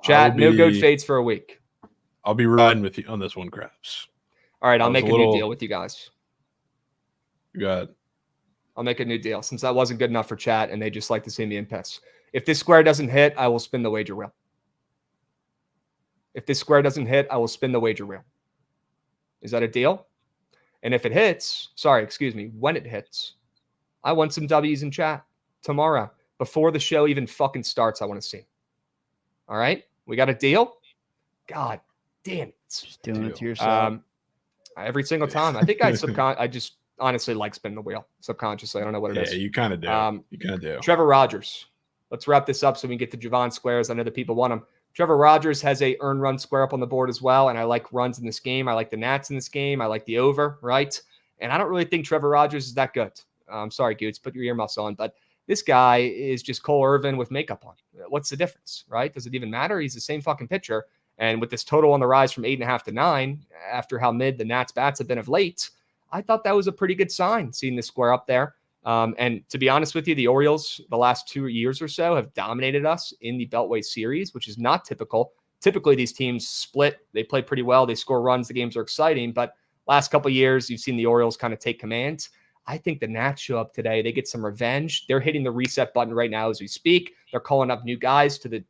Chat, no goat fades for a week. I'll be riding with you on this one, Krabs. All right, I'll make a new deal with you guys. Go ahead. I'll make a new deal since that wasn't good enough for chat and they just like to see me in piss. If this square doesn't hit, I will spin the wager wheel. If this square doesn't hit, I will spin the wager wheel. Is that a deal? And if it hits, when it hits, I want some W's in chat tomorrow. Before the show even fucking starts, I want to see. All right? We got a deal? God damn it. Just doing it to yourself. Every single time. I think I just honestly like spinning the wheel subconsciously. I don't know what it is. Yeah, you kind of do. You kind of do. Trevor Rogers. Let's wrap this up so we can get to Jovan squares. I know that people want them. Trevor Rogers has a earned run square up on the board as well, and I like runs in this game. I like the Nats in this game. I like the over, right? And I don't really think Trevor Rogers is that good. I'm sorry, Goots, put your earmuffs on, but this guy is just Cole Irvin with makeup on. What's the difference, right? Does it even matter? He's the same fucking pitcher. And with this total on the rise from 8.5 to 9, after how mid the Nats bats have been of late, I thought that was a pretty good sign, seeing this square up there. And to be honest with you, the Orioles, the last 2 years or so, have dominated us in the Beltway series, which is not typical. Typically, these teams split. They play pretty well. They score runs. The games are exciting. But last couple of years, you've seen the Orioles kind of take command. I think the Nats show up today. They get some revenge. They're hitting the reset button right now as we speak. They're calling up new guys to the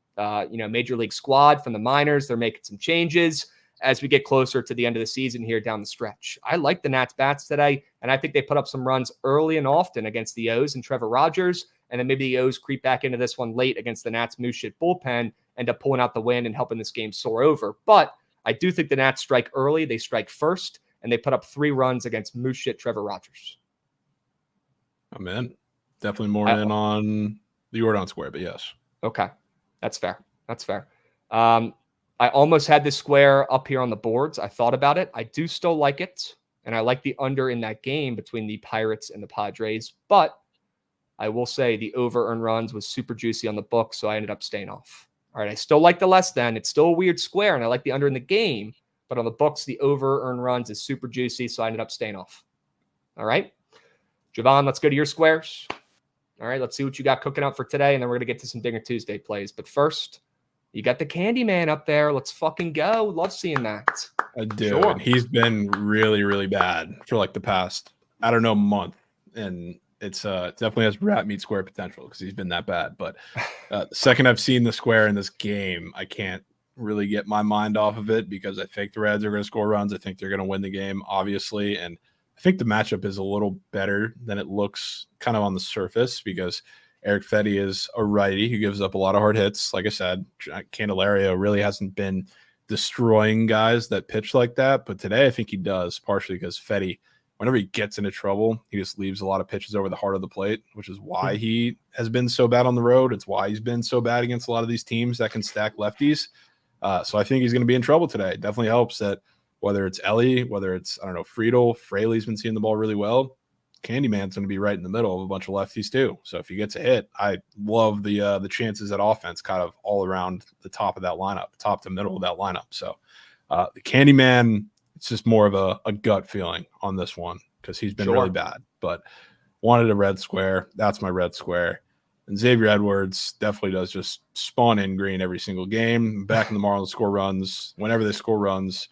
Major League squad from the minors. They're making some changes as we get closer to the end of the season here down the stretch. I like the Nats bats today, and I think they put up some runs early and often against the O's and Trevor Rogers, and then maybe the O's creep back into this one late against the Nats moose shit bullpen, end up pulling out the win and helping this game soar over. But I do think the Nats strike early. They strike first, and they put up 3 runs against moose shit Trevor Rogers. I'm in. Definitely more in on the Jordan square, but yes. Okay. That's fair. I almost had this square up here on the boards. I thought about it. I do still like it, and I like the under in that game between the Pirates and the Padres, but I will say the over earned runs was super juicy on the book, so I ended up staying off. All right, I still like the less than. It's still a weird square, and I like the under in the game, but on the books, the over earned runs is super juicy, so I ended up staying off. All right. Jovan, let's go to your squares. All right, let's see what you got cooking up for today, and then we're going to get to some Dinger Tuesday plays. But first, you got the Candyman up there. Let's fucking go. Love seeing that. I do. Sure. And he's been really, really bad for like the past, I don't know, month. And it's it definitely has rat meat square potential because he's been that bad. But the second I've seen the square in this game, I can't really get my mind off of it because I think the Reds are going to score runs. I think they're going to win the game, obviously. And I think the matchup is a little better than it looks kind of on the surface because Eric Fetty is a righty who gives up a lot of hard hits. Like I said, Candelario really hasn't been destroying guys that pitch like that. But today I think he does, partially because Fetty, whenever he gets into trouble, he just leaves a lot of pitches over the heart of the plate, which is why he has been so bad on the road. It's why he's been so bad against a lot of these teams that can stack lefties. So I think he's going to be in trouble today. It definitely helps that whether it's Ellie, whether it's, I don't know, Friedel, Fraley's been seeing the ball really well. Candyman's going to be right in the middle of a bunch of lefties too. So if he gets a hit, I love the chances at offense kind of all around the top of that lineup, top to middle of that lineup. So the Candyman, it's just more of a gut feeling on this one because he's been really bad. But wanted a red square. That's my red square. And Xavier Edwards definitely does just spawn in green every single game. Back in the Marlins score runs. Whenever they score runs,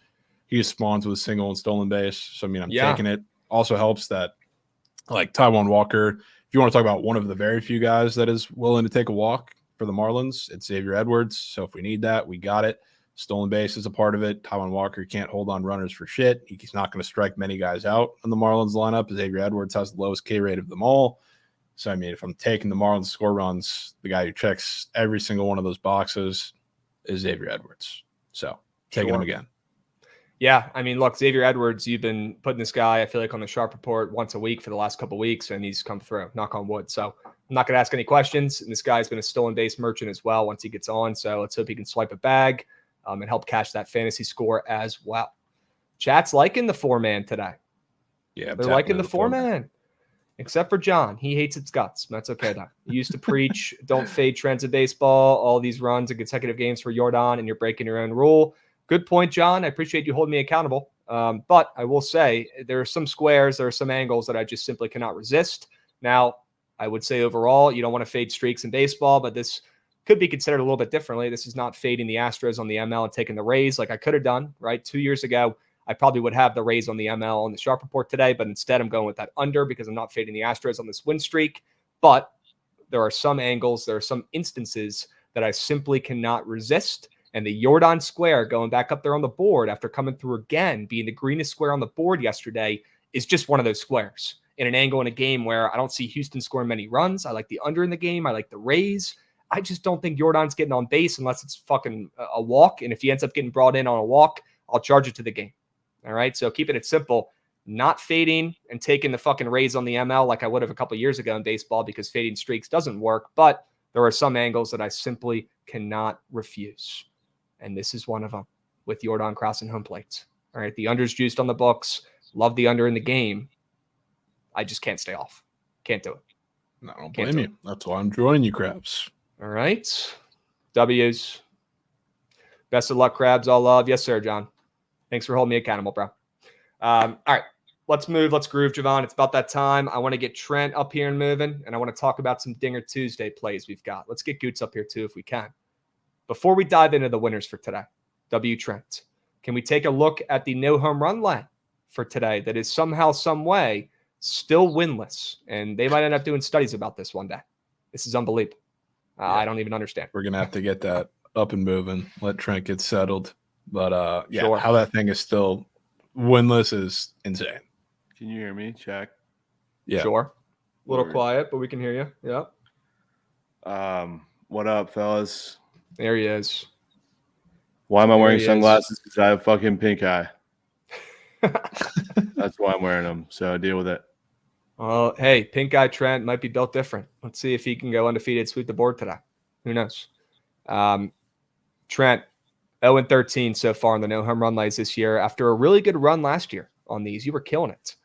he just spawns with a single and stolen base. So, I mean, I'm taking it. Also helps that, like, Taijuan Walker, if you want to talk about one of the very few guys that is willing to take a walk for the Marlins, it's Xavier Edwards. So if we need that, we got it. Stolen base is a part of it. Taijuan Walker can't hold on runners for shit. He's not going to strike many guys out in the Marlins lineup. Xavier Edwards has the lowest K rate of them all. So, I mean, if I'm taking the Marlins score runs, the guy who checks every single one of those boxes is Xavier Edwards. So taking him again. Yeah, I mean, look, Xavier Edwards, you've been putting this guy, I feel like, on the Sharp Report once a week for the last couple of weeks, and he's come through, knock on wood. So I'm not going to ask any questions. And this guy's been a stolen base merchant as well once he gets on. So let's hope he can swipe a bag and help cash that fantasy score as well. Chat's liking the 4-man today. Yeah, they're liking the 4-man. Except for John. He hates its guts. That's okay, though. He used to preach, don't fade trends of baseball, all these runs and consecutive games for Jordan, and you're breaking your own rule. Good point, John. I appreciate you holding me accountable. But I will say there are some squares, there are some angles that I just simply cannot resist. Now, I would say overall, you don't want to fade streaks in baseball, but this could be considered a little bit differently. This is not fading the Astros on the ML and taking the Rays like I could have done, right? 2 years ago, I probably would have the Rays on the ML on the Sharp Report today, but instead I'm going with that under because I'm not fading the Astros on this win streak. But there are some angles, there are some instances that I simply cannot resist. And the Jordan square going back up there on the board after coming through again, being the greenest square on the board yesterday, is just one of those squares in an angle in a game where I don't see Houston scoring many runs. I like the under in the game. I like the Rays. I just don't think Jordan's getting on base unless it's fucking a walk. And if he ends up getting brought in on a walk, I'll charge it to the game. All right. So keeping it simple, not fading and taking the fucking Rays on the ML like I would have a couple years ago in baseball because fading streaks doesn't work. But there are some angles that I simply cannot refuse. And this is one of them with Jordan crossing home plates. All right. The under's juiced on the books. Love the under in the game. I just can't stay off. Can't do it. No, I don't Can't blame do you. That's why I'm joining you, Krabs. All right. W's. Best of luck, Krabs. All love. Yes, sir, John. Thanks for holding me accountable, bro. All right. Let's move. Let's groove, Jovan. It's about that time. I want to get Trent up here and moving, and I want to talk about some Dinger Tuesday plays we've got. Let's get Goots up here, too, if we can. Before we dive into the winners for today, W. Trent, can we take a look at the no home run line for today that is somehow, some way still winless? And they might end up doing studies about this one day. This is unbelievable. I don't even understand. We're going to have to get that up and moving, let Trent get settled. But, yeah, Sure. how that thing is still winless is insane. Can you hear me? Check. Yeah. Sure. A little Word. quiet, but we can hear you. Yeah. What up, fellas? There he is. Why am I There wearing he is. sunglasses? Because I have fucking pink eye. That's why I'm wearing them. So deal with it. Well, hey, pink eye Trent might be built different. Let's see if he can go undefeated, sweep the board today. Who knows? Trent, 0-13 so far in the no home run lights this year after a really good run last year on these. You were killing it.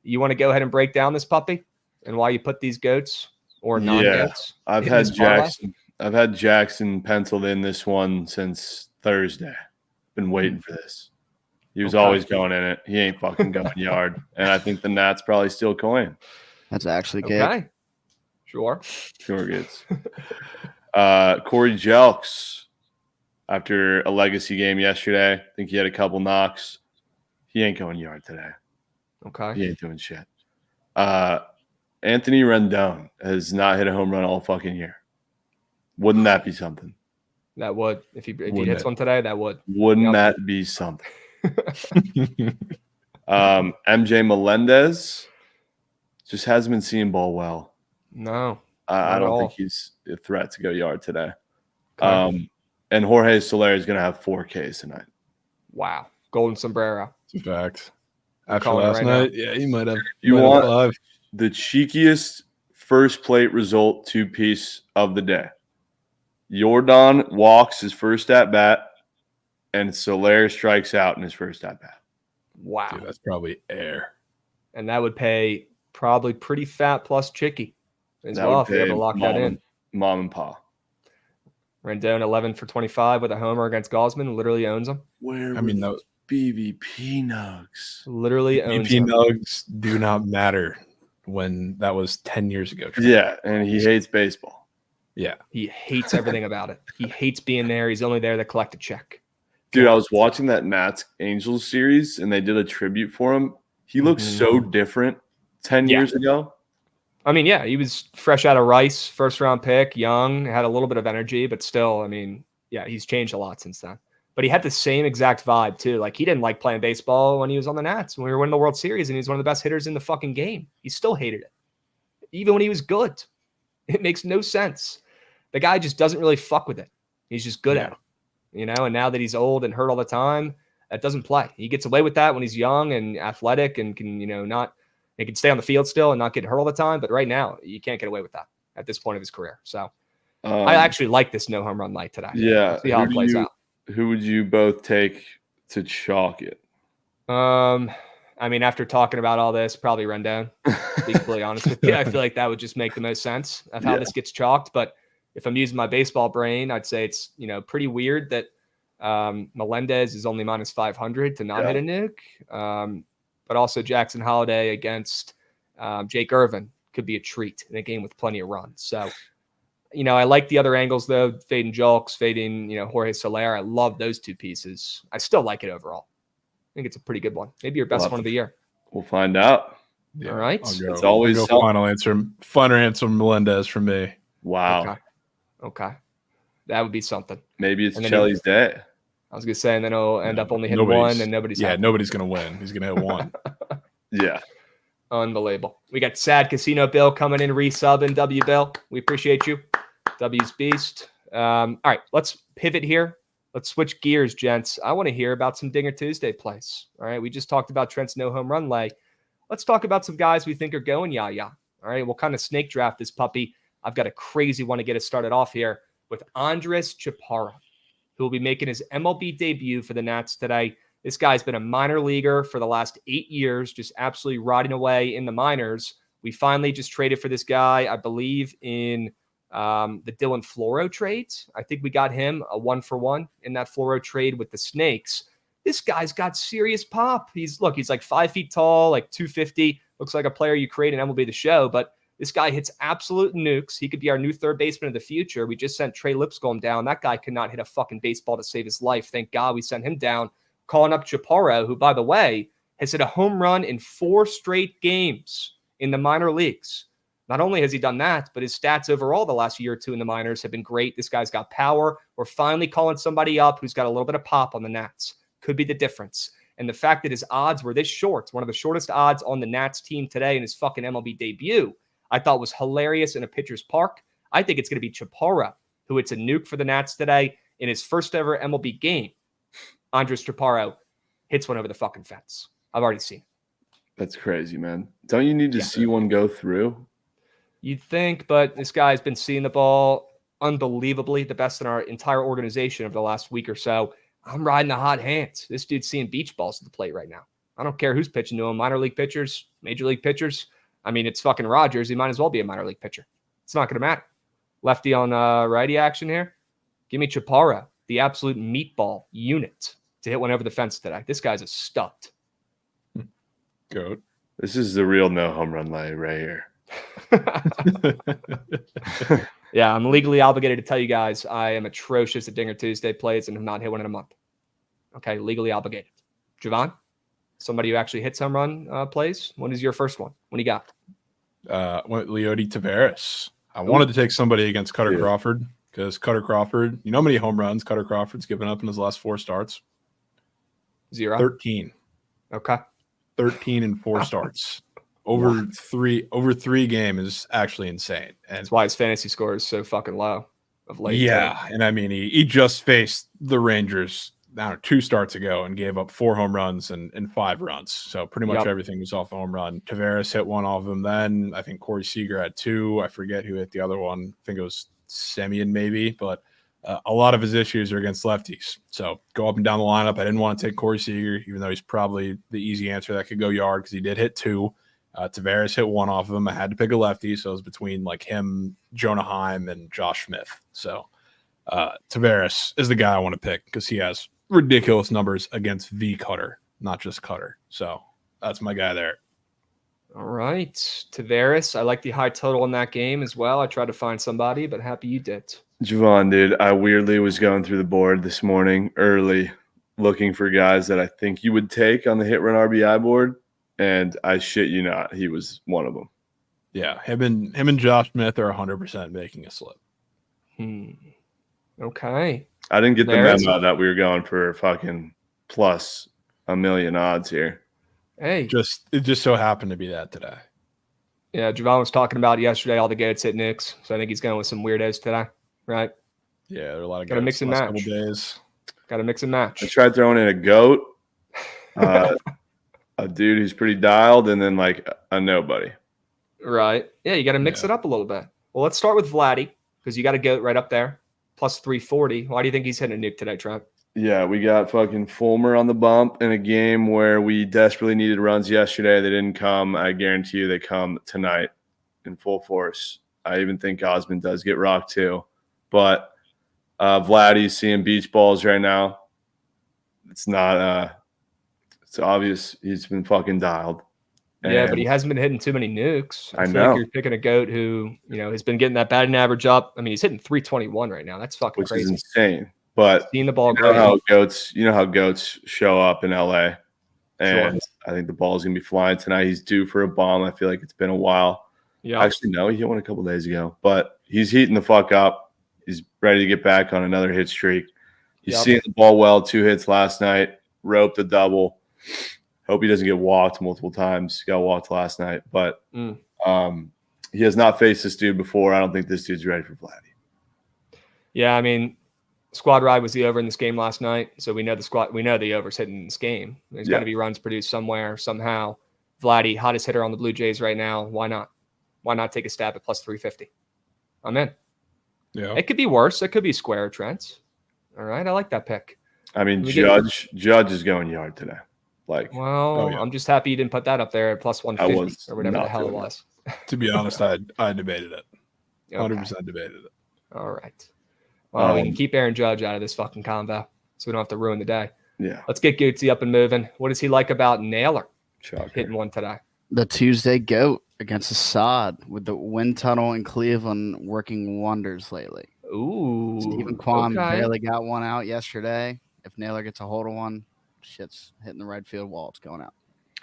You want to go ahead and break down this puppy and why you put these goats or non-goats? I've in had this parlay? Jackson. I've had Jackson penciled in this one since Thursday. Been waiting for this. He was Okay. always going in it. He ain't fucking going yard. And I think the Nats probably still coin. That's actually good. Okay. Sure. Sure gets. Corey Jelks, after a legacy game yesterday, I think he had a couple knocks. He ain't going yard today. Okay. He ain't doing shit. Anthony Rendon has not hit a home run all fucking year. Wouldn't that be something? That would. If he Wouldn't hits it? one today, that would. Wouldn't Yep. that be something? MJ Melendez just hasn't been seeing ball well. No. I Not at don't all. think he's a threat to go yard today. Okay. And Jorge Soler is going to have 4 Ks tonight. Wow. Golden sombrero. It's a fact. I'm After calling it last right night, yeah, he might have. You might have want- 5. The cheekiest first plate result 2-piece of the day. Jordan walks his first at bat, and Soler strikes out in his first at bat. Wow. Dude, that's probably air. And that would pay probably pretty fat plus chicky as That well would if you ever pay lock that in. Mom and pa. Rendon 11 for 25 with a homer against Gosman. Literally owns him. Where I mean, those BVP nugs? Literally owns BP him. nugs do not matter when that was 10 years ago. Trent. Yeah, and he hates baseball. Yeah. He hates everything about it. He hates being there. He's only there to collect a check. Dude, I was watching that Nats Angels series, and they did a tribute for him. He looks so different 10 Yeah. years ago. I mean, yeah, he was fresh out of Rice, first round pick, young, had a little bit of energy, but still, I mean, yeah, he's changed a lot since then. But he had the same exact vibe, too. Like, he didn't like playing baseball when he was on the Nats, when we were winning the World Series, and he was one of the best hitters in the fucking game. He still hated it, even when he was good. It makes no sense. The guy just doesn't really fuck with it. He's just good at it, you know? And now that he's old and hurt all the time, that doesn't play. He gets away with that when he's young and athletic and can, you know, not – he can stay on the field still and not get hurt all the time. But right now, you can't get away with that at this point of his career. So I actually like this no home run night today. Yeah. See how it plays out. Who would you both take to chalk it? I mean, after talking about all this, probably Rendon. To be completely honest with you, I feel like that would just make the most sense of how this gets chalked. But if I'm using my baseball brain, I'd say it's, you know, pretty weird that Melendez is only minus 500 to not hit a nuke. But also Jackson Holiday against Jake Irvin could be a treat in a game with plenty of runs. So, you know, I like the other angles, though, fading Julks, fading, you know, Jorge Soler. I love those two pieces. I still like it overall. I think it's a pretty good one. Maybe your best one of the year. We'll find out. All right. I'll go, It's always I'll go something. final answer Melendez for me. Wow. Okay. That would be something. Maybe it's And then Chelly's day. I was going to say, and then he'll end up only hitting Nobody's- one, and nobody's Yeah, happy. nobody's going to win. He's going to hit one. Yeah. Unbelievable. We got Sad Casino Bill coming in, resubbing. W Bill, we appreciate you. W's Beast. All right, let's pivot here. Let's switch gears, gents. I want to hear about some Dinger Tuesday plays. All right, we just talked about Trent's no home run lay. Let's talk about some guys we think are going yah-yah. All right, we'll kind of snake draft this puppy. I've got a crazy one to get us started off here with Andres Chaparro, who will be making his MLB debut for the Nats today. This guy's been a minor leaguer for the last 8 years, just absolutely riding away in the minors We finally just traded for this guy, I believe, in the Dylan Floro trades. I think we got him a 1-for-1 in that Floro trade with the Snakes. This guy's got serious pop. He's like 5 feet tall, like 250. Looks like a player you create in MLB The Show, but this guy hits absolute nukes. He could be our new third baseman of the future. We just sent Trey Lipscomb down. That guy could not hit a fucking baseball to save his life. Thank God we sent him down. Calling up Chaparro, who, by the way, has hit a home run in 4 straight games in the minor leagues. Not only has he done that, but his stats overall the last year or two in the minors have been great. This guy's got power. We're finally calling somebody up who's got a little bit of pop on the Nats. Could be the difference. And the fact that his odds were this short, one of the shortest odds on the Nats team today in his fucking MLB debut, I thought was hilarious in a pitcher's park. I think it's going to be Chaparro, who hits a nuke for the Nats today in his first ever MLB game. Andres Chaparro hits one over the fucking fence. I've already seen it. That's crazy, man. Don't you need to see one go through? You'd think, but this guy's been seeing the ball unbelievably, the best in our entire organization over the last week or so. I'm riding the hot hands. This dude's seeing beach balls at the plate right now. I don't care who's pitching to him, minor league pitchers, major league pitchers. I mean, it's fucking Rogers. He might as well be a minor league pitcher. It's not going to matter. Lefty on righty action here. Give me Chaparro, the absolute meatball unit, to hit one over the fence today. This guy's a stud. Goat. This is the real no home run lay right here. Yeah, I'm legally obligated to tell you guys I am atrocious at Dinger Tuesday plays and have not hit one in a month. Okay, legally obligated. Jovan, somebody who actually hits home run plays. When is your first one? What do you got? Leody Taveras. I wanted to take somebody against Cutter Crawford because Cutter Crawford, you know how many home runs Cutter Crawford's given up in his last 4 starts? 0. 13. Okay. 13 in 4 starts. Over three games is actually insane. And that's why his fantasy score is so fucking low of late. Yeah. And I mean, he just faced the Rangers 2 starts ago and gave up 4 home runs and 5 runs. So pretty much everything was off a home run. Taveras hit one off him. Then I think Corey Seager had 2. I forget who hit the other one. I think it was Semyon maybe, but a lot of his issues are against lefties. So go up and down the lineup. I didn't want to take Corey Seager, even though he's probably the easy answer that could go yard because he did hit 2. Taveras hit 1 off of him. I had to pick a lefty, so it was between like him, Jonah Heim, and Josh Smith. So Taveras is the guy I want to pick because he has ridiculous numbers against the Cutter, not just Cutter. So that's my guy there. All right, Taveras. I like the high total in that game as well. I tried to find somebody, but happy you did. Jovan, dude, I weirdly was going through the board this morning early looking for guys that I think you would take on the hit run RBI board. And I shit you not, he was one of them. Yeah, him and Josh Smith are 100% making a slip. Okay. I didn't get the memo that we were going for fucking plus a million odds here. Hey. It just so happened to be that today. Yeah, Jovan was talking about yesterday all the goats hit Knicks. So I think he's going with some weirdos today, right? Yeah, there are a lot of gotta mix and match. Days. Gotta mix and match. I tried throwing in a goat. A dude who's pretty dialed, and then like a nobody. Right. Yeah, you got to mix it up a little bit. Well, let's start with Vladdy because you got a goat right up there, plus 340. Why do you think he's hitting a nuke today, Trent? Yeah, we got fucking Fulmer on the bump in a game where we desperately needed runs yesterday. They didn't come. I guarantee you they come tonight in full force. I even think Osmond does get rocked too. But Vladdy's seeing beach balls right now. It's not it's obvious he's been fucking dialed. Yeah, but he hasn't been hitting too many nukes. I feel know. like you're picking a goat who, has been getting that batting average up. I mean, he's hitting 321 right now. That's fucking which crazy. is insane. But seeing the ball you know how goats show up in LA. And Sure. I think the ball's gonna be flying tonight. He's due for a bomb. I feel like it's been a while. Yeah. Actually, no, he hit one a couple days ago. But he's heating the fuck up. He's ready to get back on another hit streak. He's seeing the ball well. 2 hits last night. Roped a double. Hope he doesn't get walked multiple times. He got walked last night, but he has not faced this dude before. I don't think this dude's ready for Vladdy. Yeah, I mean, squad ride was the over in this game last night, so we know the over's hitting in this game. There's got to be runs produced somewhere, somehow. Vladdy, hottest hitter on the Blue Jays right now. Why not? Why not take a stab at plus 350? I'm in. Yeah, it could be worse. It could be square, Trent. All right, I like that pick. I mean, Judge is going yard today. I'm just happy you didn't put that up there at plus 150 or whatever the hell it was. To be honest, I debated it. 100% debated it. All right. Well, we can keep Aaron Judge out of this fucking convo, so we don't have to ruin the day. Yeah. Let's get Gootsy up and moving. What does he like about Naylor Shocker. hitting one today? The Tuesday GOAT against Assad with the wind tunnel in Cleveland working wonders lately. Ooh. Stephen Kwan barely got one out yesterday. If Naylor gets a hold of one, shit's hitting the right field wall. It's going out.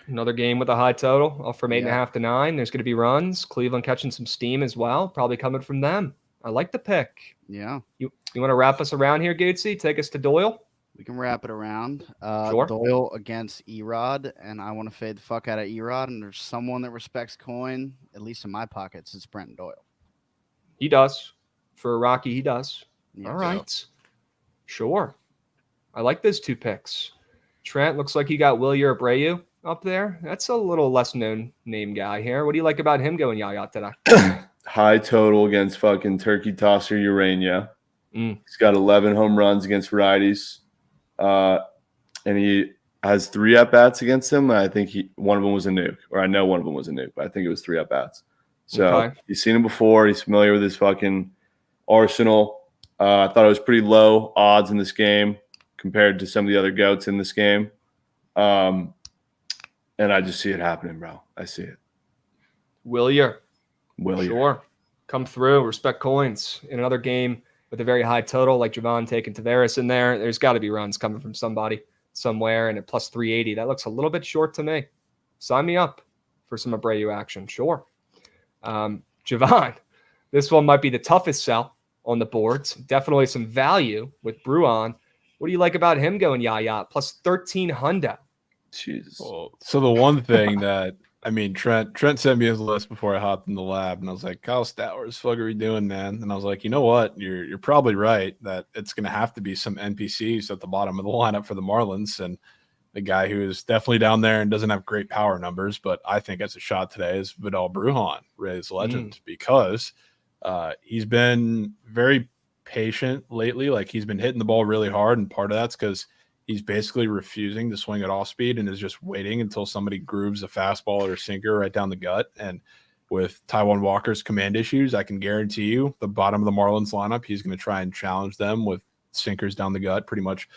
Another game with a high total, off from 8.5 to 9. There's going to be runs. Cleveland catching some steam as well, probably coming from them. I like the pick. Yeah. You want to wrap us around here, Gootsy? Take us to Doyle? We can wrap it around. Sure. Doyle against Erod, and I want to fade the fuck out of Erod, and there's someone that respects coin, at least in my pockets, it's Brent Doyle. He does. For a Rocky, he does. Yeah, all right. Sure. I like those two picks. Trent looks like he got Wilyer Abreu up there. That's a little less known name guy here. What do you like about him going yaya today? High total against fucking turkey tosser Urania. He's got 11 home runs against righties. And he has 3 at-bats against him. I think one of them was a nuke, or I know one of them was a nuke, but I think it was 3 at-bats. So He's seen him before. He's familiar with his fucking arsenal. I thought it was pretty low odds in this game compared to some of the other GOATs in this game. And I just see it happening, bro. I see it. Wilyer. Wilyer. Sure. Come through. Respect coins. In another game with a very high total, like Jovan taking Tavares in there, there's got to be runs coming from somebody somewhere, and at plus 380. That looks a little bit short to me. Sign me up for some Abreu action. Sure. Jovan, this one might be the toughest sell on the boards. Definitely some value with Bruin. What do you like about him going yaya? Plus 1,300. Jesus. Well, so the one thing that, I mean, Trent sent me his list before I hopped in the lab, and I was like, Kyle Stout, what the fuck are we doing, man? And I was like, you know what? You're probably right that it's going to have to be some NPCs at the bottom of the lineup for the Marlins. And the guy who is definitely down there and doesn't have great power numbers, but I think it's a shot today, is Vidal Brujan, Ray's legend, because he's been very patient lately. Like, he's been hitting the ball really hard, and part of that's because he's basically refusing to swing at off speed and is just waiting until somebody grooves a fastball or a sinker right down the gut. And with Taijuan Walker's command issues, I can guarantee you the bottom of the Marlins lineup, he's going to try and challenge them with sinkers down the gut pretty much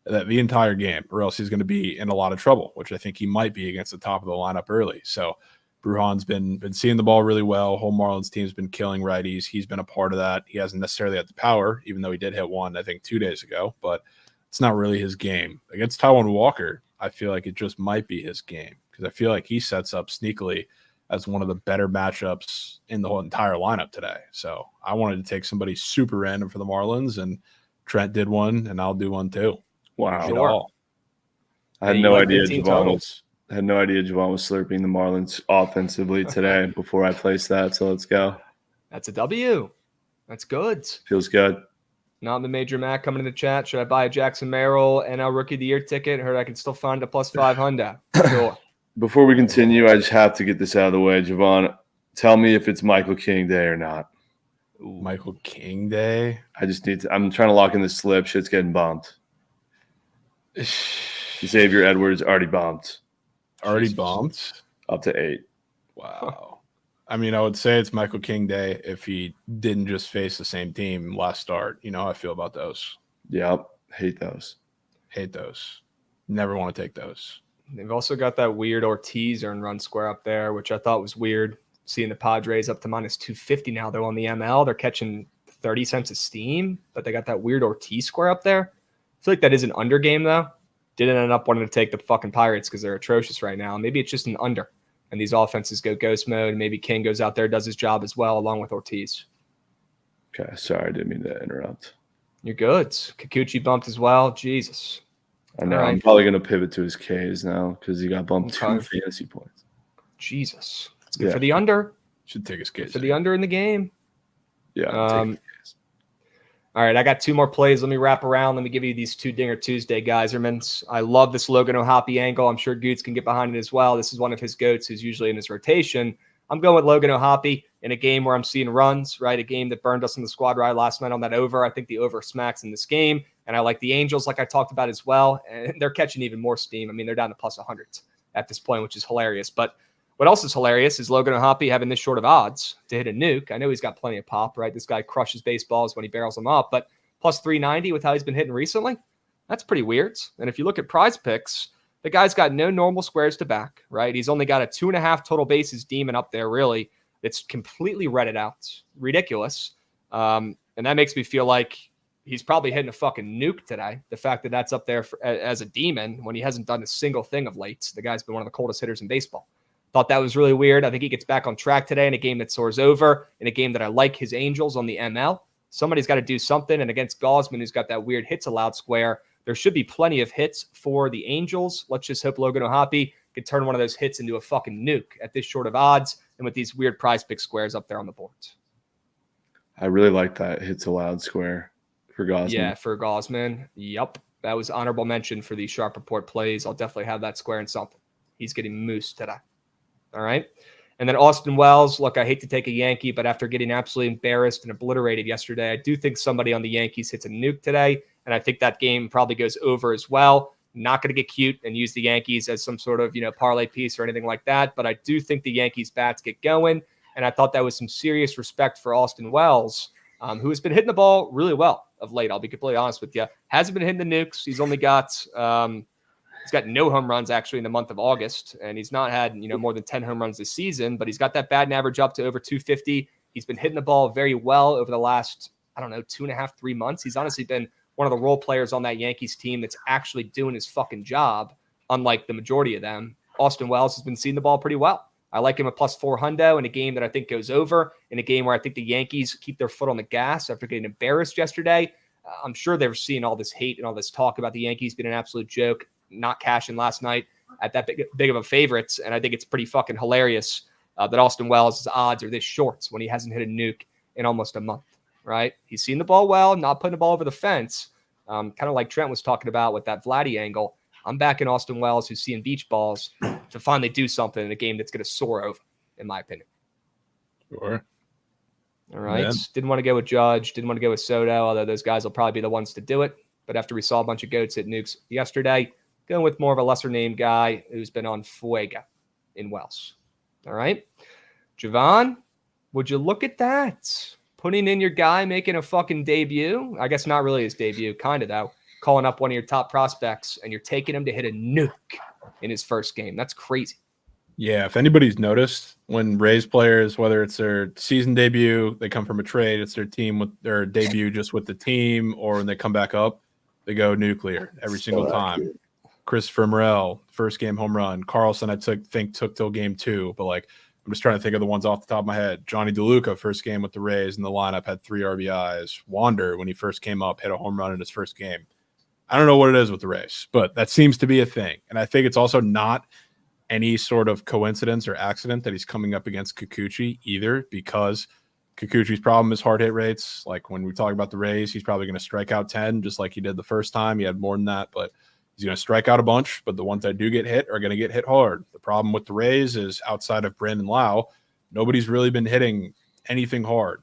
the entire game, or else he's going to be in a lot of trouble, which I think he might be against the top of the lineup early. So Brujan's been seeing the ball really well. Whole Marlins team's been killing righties. He's been a part of that. He hasn't necessarily had the power, even though he did hit one, I think, 2 days ago, but it's not really his game. Against Taijuan Walker, I feel like it just might be his game, because I feel like he sets up sneakily as one of the better matchups in the whole entire lineup today. So I wanted to take somebody super random for the Marlins, and Trent did one, and I'll do one too. Wow. Sure. I had no idea Jovan was slurping the Marlins offensively today before I placed that. So let's go. That's a W. That's good. Feels good. Not the Major Mac coming in the chat. Should I buy a Jackson Merrill NL Rookie of the Year ticket? Heard I can still find a plus 500. Sure. Before we continue, I just have to get this out of the way. Jovan, tell me if it's Michael King Day or not. Ooh. Michael King Day? I just need to – I'm trying to lock in the slip. Shit's getting bumped. Xavier Edwards already bumped. Already bumped? Up to 8. Wow. I mean, I would say it's Michael King Day if he didn't just face the same team last start. You know how I feel about those. Yep. Hate those. Hate those. Never want to take those. They've also got that weird Ortiz earned run square up there, which I thought was weird. Seeing the Padres up to minus 250 now. They're on the ML. They're catching 30 cents of steam, but they got that weird Ortiz square up there. I feel like that is an under game, though. Didn't end up wanting to take the fucking Pirates because they're atrocious right now. Maybe it's just an under. And these offenses go ghost mode. Maybe King goes out there, does his job as well, along with Ortiz. Okay, sorry, I didn't mean to interrupt. You're good. Kikuchi bumped as well. Jesus. I know. Right. I'm probably going to pivot to his Ks now because he got bumped 2 fantasy points. Jesus. It's good for the under. Should take his Ks. For the under in the game. Yeah. All right, I got 2 more plays. Let me wrap around. Let me give you these 2 Dinger Tuesday Geysermans. I love this Logan O'Hoppe angle. I'm sure Goots can get behind it as well. This is one of his goats who's usually in his rotation. I'm going with Logan O'Hoppe in a game where I'm seeing runs, right? A game that burned us in the squad ride last night on that over. I think the over smacks in this game. And I like the Angels, like I talked about as well. And they're catching even more steam. I mean, they're down to plus 100 at this point, which is hilarious. But What else is hilarious is Logan O'Hoppe having this short of odds to hit a nuke. I know he's got plenty of pop, right? This guy crushes baseballs when he barrels them up, but plus 390 with how he's been hitting recently, that's pretty weird. And if you look at Prize Picks, the guy's got no normal squares to back, right? He's only got a 2.5 total bases demon up there, really. It's completely redded out. Ridiculous. And that makes me feel like he's probably hitting a fucking nuke today. The fact that that's up there as a demon when he hasn't done a single thing of late. The guy's been one of the coldest hitters in baseball. Thought that was really weird. I think he gets back on track today in a game that soars over, in a game that I like his Angels on the ML. Somebody's got to do something. And against Gaussman, who's got that weird hits allowed square, there should be plenty of hits for the Angels. Let's just hope Logan O'Hoppe could turn one of those hits into a fucking nuke at this short of odds and with these weird Prize Pick squares up there on the board. I really like that hits allowed square for Gaussman. Yeah, for Gaussman. Yep. That was honorable mention for these Sharp Report plays. I'll definitely have that square in something. He's getting moose today. All right. And then Austin Wells. Look, I hate to take a Yankee, but after getting absolutely embarrassed and obliterated yesterday, I do think somebody on the Yankees hits a nuke today. And I think that game probably goes over as well. Not going to get cute and use the Yankees as some sort of, parlay piece or anything like that. But I do think the Yankees bats get going. And I thought that was some serious respect for Austin Wells, who has been hitting the ball really well of late. I'll be completely honest with you. Hasn't been hitting the nukes. He's only got he's got no home runs actually in the month of August. And he's not had, more than 10 home runs this season. But he's got that batting average up to over 250. He's been hitting the ball very well over the last, 2.5, 3 months. He's honestly been one of the role players on that Yankees team that's actually doing his fucking job, unlike the majority of them. Austin Wells has been seeing the ball pretty well. I like him at plus 400 in a game that I think goes over, in a game where I think the Yankees keep their foot on the gas after getting embarrassed yesterday. I'm sure they're seeing all this hate and all this talk about the Yankees being an absolute joke, not cashing last night at that big of a favorite. And I think it's pretty fucking hilarious that Austin Wells' odds are this short when he hasn't hit a nuke in almost a month, right? He's seen the ball well, not putting the ball over the fence. Kind of like Trent was talking about with that Vladdy angle. I'm backing Austin Wells, who's seeing beach balls, to finally do something in a game that's going to soar over, in my opinion. Sure. All right. Man. Didn't want to go with Judge. Didn't want to go with Soto, although those guys will probably be the ones to do it. But after we saw a bunch of goats hit nukes yesterday, going with more of a lesser-named guy who's been on Fuego in Wells. All right. Jovan, would you look at that? Putting in your guy making a fucking debut. I guess not really his debut, kind of, though. Calling up one of your top prospects, and you're taking him to hit a nuke in his first game. That's crazy. Yeah, if anybody's noticed, when Rays players, whether it's their season debut, they come from a trade, it's their team with their debut just with the team, or when they come back up, they go nuclear every single time. Christopher Morel, first game home run. Carlson, I think took till game 2, but I'm just trying to think of the ones off the top of my head. Johnny DeLuca, first game with the Rays in the lineup, had 3 RBIs. Wander, when he first came up, hit a home run in his first game. I don't know what it is with the Rays, but that seems to be a thing. And I think it's also not any sort of coincidence or accident that he's coming up against Kikuchi either, because Kikuchi's problem is hard hit rates. Like when we talk about the Rays, he's probably going to strike out 10, just like he did the first time. He had more than that, but he's going to strike out a bunch. But the ones that do get hit are going to get hit hard. The problem with the Rays is outside of Brandon Lau, nobody's really been hitting anything hard.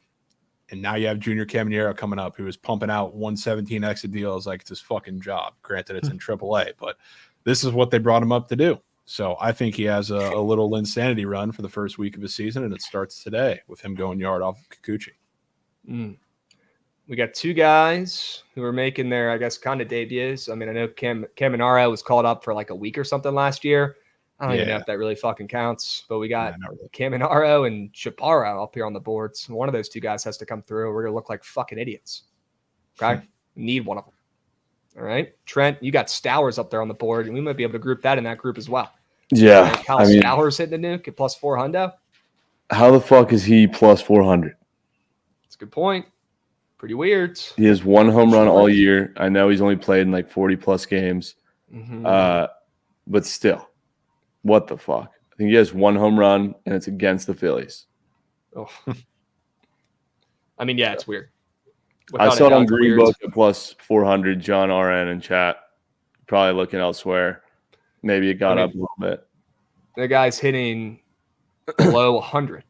And now you have Junior Caminero coming up, who is pumping out 117 exit deals like it's his fucking job. Granted, it's in AAA, but this is what they brought him up to do. So I think he has a little insanity run for the first week of his season, and it starts today with him going yard off of Kikuchi. We got 2 guys who are making their, I guess, kind of debuts. I mean, I know Caminero was called up for like a week or something last year. I don't even know if that really fucking counts, but we got Caminero and Chaparro up here on the boards. One of those 2 guys has to come through. We're going to look like fucking idiots. Okay? Need one of them. All right? Trent, you got Stowers up there on the board, and we might be able to group that in that group as well. Yeah. Kyle Stowers hitting the nuke at plus 400. How the fuck is he plus 400? That's a good point. Pretty weird. He has 1 home run all year. I know he's only played in like 40-plus games. But still. What the fuck? I think he has 1 home run, and it's against the Phillies. Oh. I mean, yeah, it's weird. I saw it on Green Book at plus 400, John RN in chat. Probably looking elsewhere. Maybe it got up a little bit. The guy's hitting below 100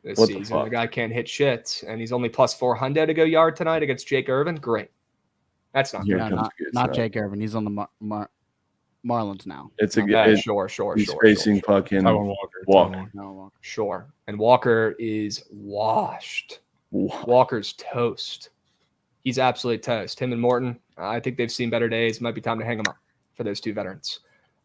this season. The guy can't hit shit, and he's only plus 400 to go yard tonight against Jake Irvin. Great. That's not good. Not Jake Irvin. He's on the Marlins now. It's a Not good. Sure. He's facing fucking Taijuan Walker. Walker. Taijuan. no Walker. Sure. And Walker is washed. Walker's toast. He's absolutely toast. Him and Morton, I think they've seen better days. Might be time to hang them up for those two veterans.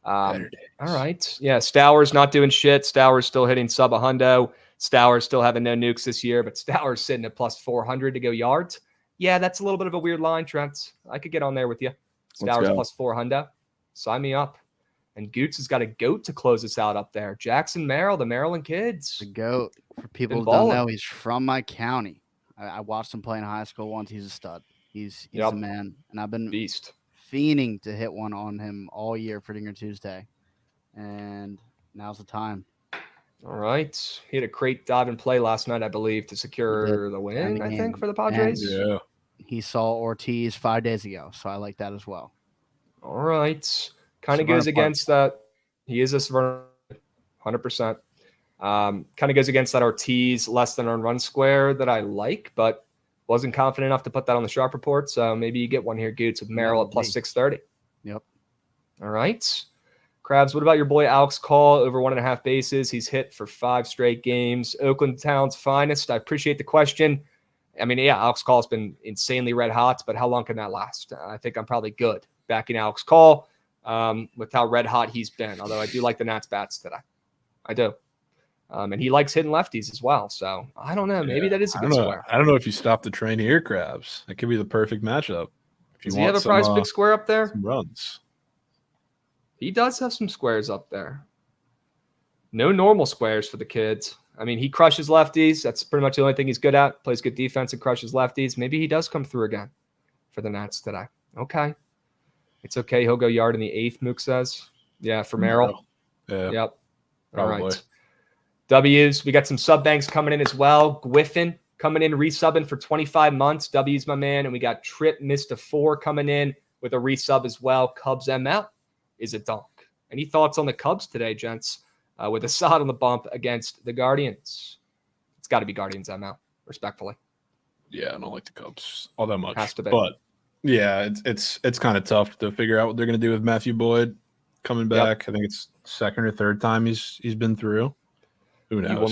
All right. Yeah, Stowers not doing shit. Stowers still hitting sub a hundo. Stowers still having no nukes this year, but Stowers sitting at plus 400 to go yards. Yeah, that's a little bit of a weird line, Trent. I could get on there with you. Stowers plus 400. Sign me up. And Goots has got a goat to close us out up there. Jackson Merrill, the Maryland kids. The GOAT. For people Been who don't balling. know, he's from my county. I watched him play in high school once. He's a stud. He's a man. And I've been Beast. fiending to hit one on him all year for Dinger Tuesday. And now's the time. All right. He had a crate dive and play last night, I believe, to secure the win, I think, for the Padres. Yeah. He saw Ortiz 5 days ago, so I like that as well. All right. Kind of Savannah goes against that. He is a Savannah, 100%. Kind of goes against that Ortiz less than on run square that I like, but wasn't confident enough to put that on the sharp report. So maybe you get one here, Goots, with Merrill at plus 630. Yep. All right. Krabs, what about your boy Alex Call over 1.5 bases? He's hit for 5 straight games. Oakland Town's finest. I appreciate the question. I mean, yeah, Alex Call's been insanely red hot, but how long can that last? I think I'm probably good backing Alex Call with how red hot he's been, although I do like the Nats bats today. I do. And he likes hitting lefties as well. So I don't know. Maybe that is a good square. I don't know if you stop the train here, Krabs. That could be the perfect matchup. If you Does he have a prize big square up there? some runs. He does have some squares up there. No normal squares for the kids. I mean, he crushes lefties. That's pretty much the only thing he's good at. Plays good defense and crushes lefties. Maybe he does come through again for the Nats today. Okay. It's okay. He'll go yard in the 8th, Mook says. Yeah, for Merrill. Yeah. Yep. Probably. All right. W's. We got some sub banks coming in as well. Griffin coming in, resubbing for 25 months. W's, my man. And we got Trip Mr. 4 coming in with a resub as well. Cubs ML is a dunk. Any thoughts on the Cubs today, gents? With a sod on the bump against the Guardians. It's got to be Guardians ML, respectfully. Yeah, I don't like the Cubs all that much. Has to be. But yeah, it's kind of tough to figure out what they're going to do with Matthew Boyd coming back. I think it's second or third time he's been through. Who knows?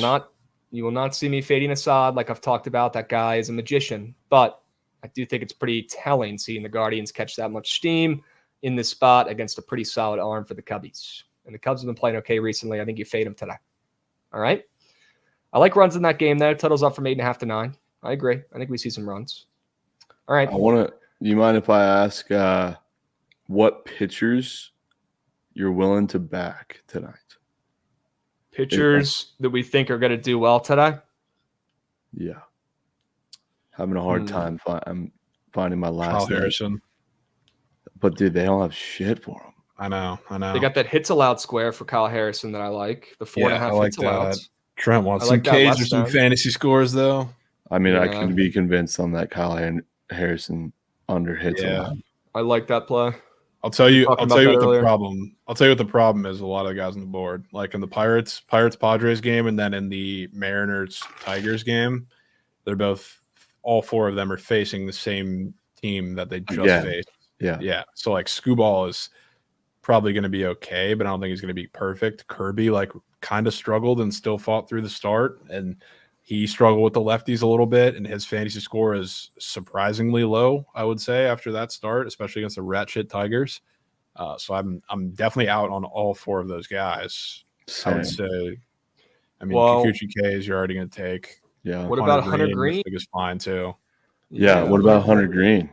You will not see me fading Assad like I've talked about. That guy is a magician, but I do think it's pretty telling seeing the Guardians catch that much steam in this spot against a pretty solid arm for the Cubbies. And the Cubs have been playing okay recently. I think you fade them today. All right. I like runs in that game, though. Total's up from 8.5 to 9. I agree. I think we see some runs. All right. You mind if I ask what pitchers you're willing to back tonight? Pitchers that we think are going to do well today? Yeah. Having a hard time finding my last Kyle name. Harrison. But, dude, they don't have shit for him. I know. They got that hits allowed square for Kyle Harrison that I like. The 4.5 hits allowed. Trent wants I some like that Ks or some last fantasy scores, though. I mean, I Yeah. can be convinced on that Kyle Harrison under hits. Yeah. I like that play. I'll tell you Talking what about that the earlier. problem. I'll tell you what the problem is. A lot of the guys on the board, like in the Pirates Padres game, and then in the Mariners Tigers game, they're both. All 4 of them are facing the same team that they just faced. Yeah. So like Scooball is probably going to be okay, but I don't think he's going to be perfect. Kirby kind of struggled and still fought through the start, and he struggled with the lefties a little bit, and his fantasy score is surprisingly low, I would say, after that start, especially against the rat shit Tigers. So I'm definitely out on all 4 of those guys. Same. I would say. I mean, Well, Kikuchi K's you're already going to take. Yeah. What about Hunter Green? I think is fine too. Yeah. What about Hunter Green?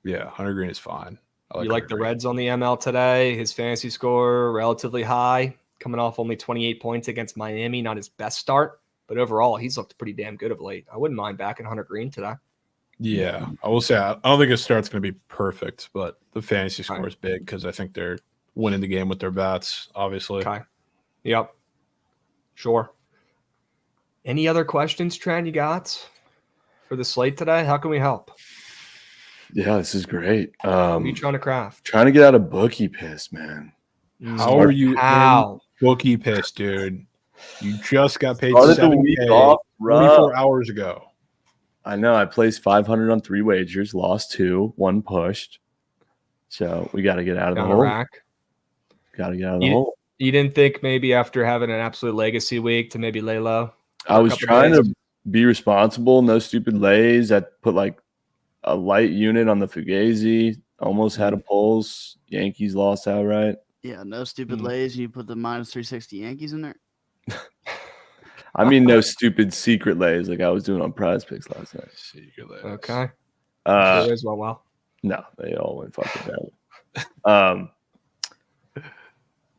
Yeah, Hunter Green is fine. You like Hunter the Green. Reds on the ML today? His fantasy score relatively high, coming off only 28 points against Miami. Not his best start, but overall, he's looked pretty damn good of late. I wouldn't mind backing Hunter Green today. Yeah, I will say I don't think his start's going to be perfect, but the fantasy score is big because I think they're winning the game with their bats, obviously. Okay. Yep. Sure. Any other questions, Trent, you got for the slate today? How can we help? Yeah, this is great. What are you trying to craft? Trying to get out of bookie piss, man. How are you How? in bookie piss, dude? You just got paid Started the $7K week off 24 hours ago. I know. I placed 500 on 3 wagers, lost 2, 1 pushed. So we got to get out of the Down the hole. rack. Got to get out of the hole. You didn't think maybe after having an absolute legacy week to maybe lay low? I was trying to be responsible. No stupid lays. I put like a light unit on the Fugazi. Almost had a pulse. Yankees lost outright. Yeah, no stupid lays. You put the minus 360 Yankees in there. I mean, no stupid secret lays like I was doing on Prize Picks last night. Secret lays. Okay. Well. No, they all went fucking badly.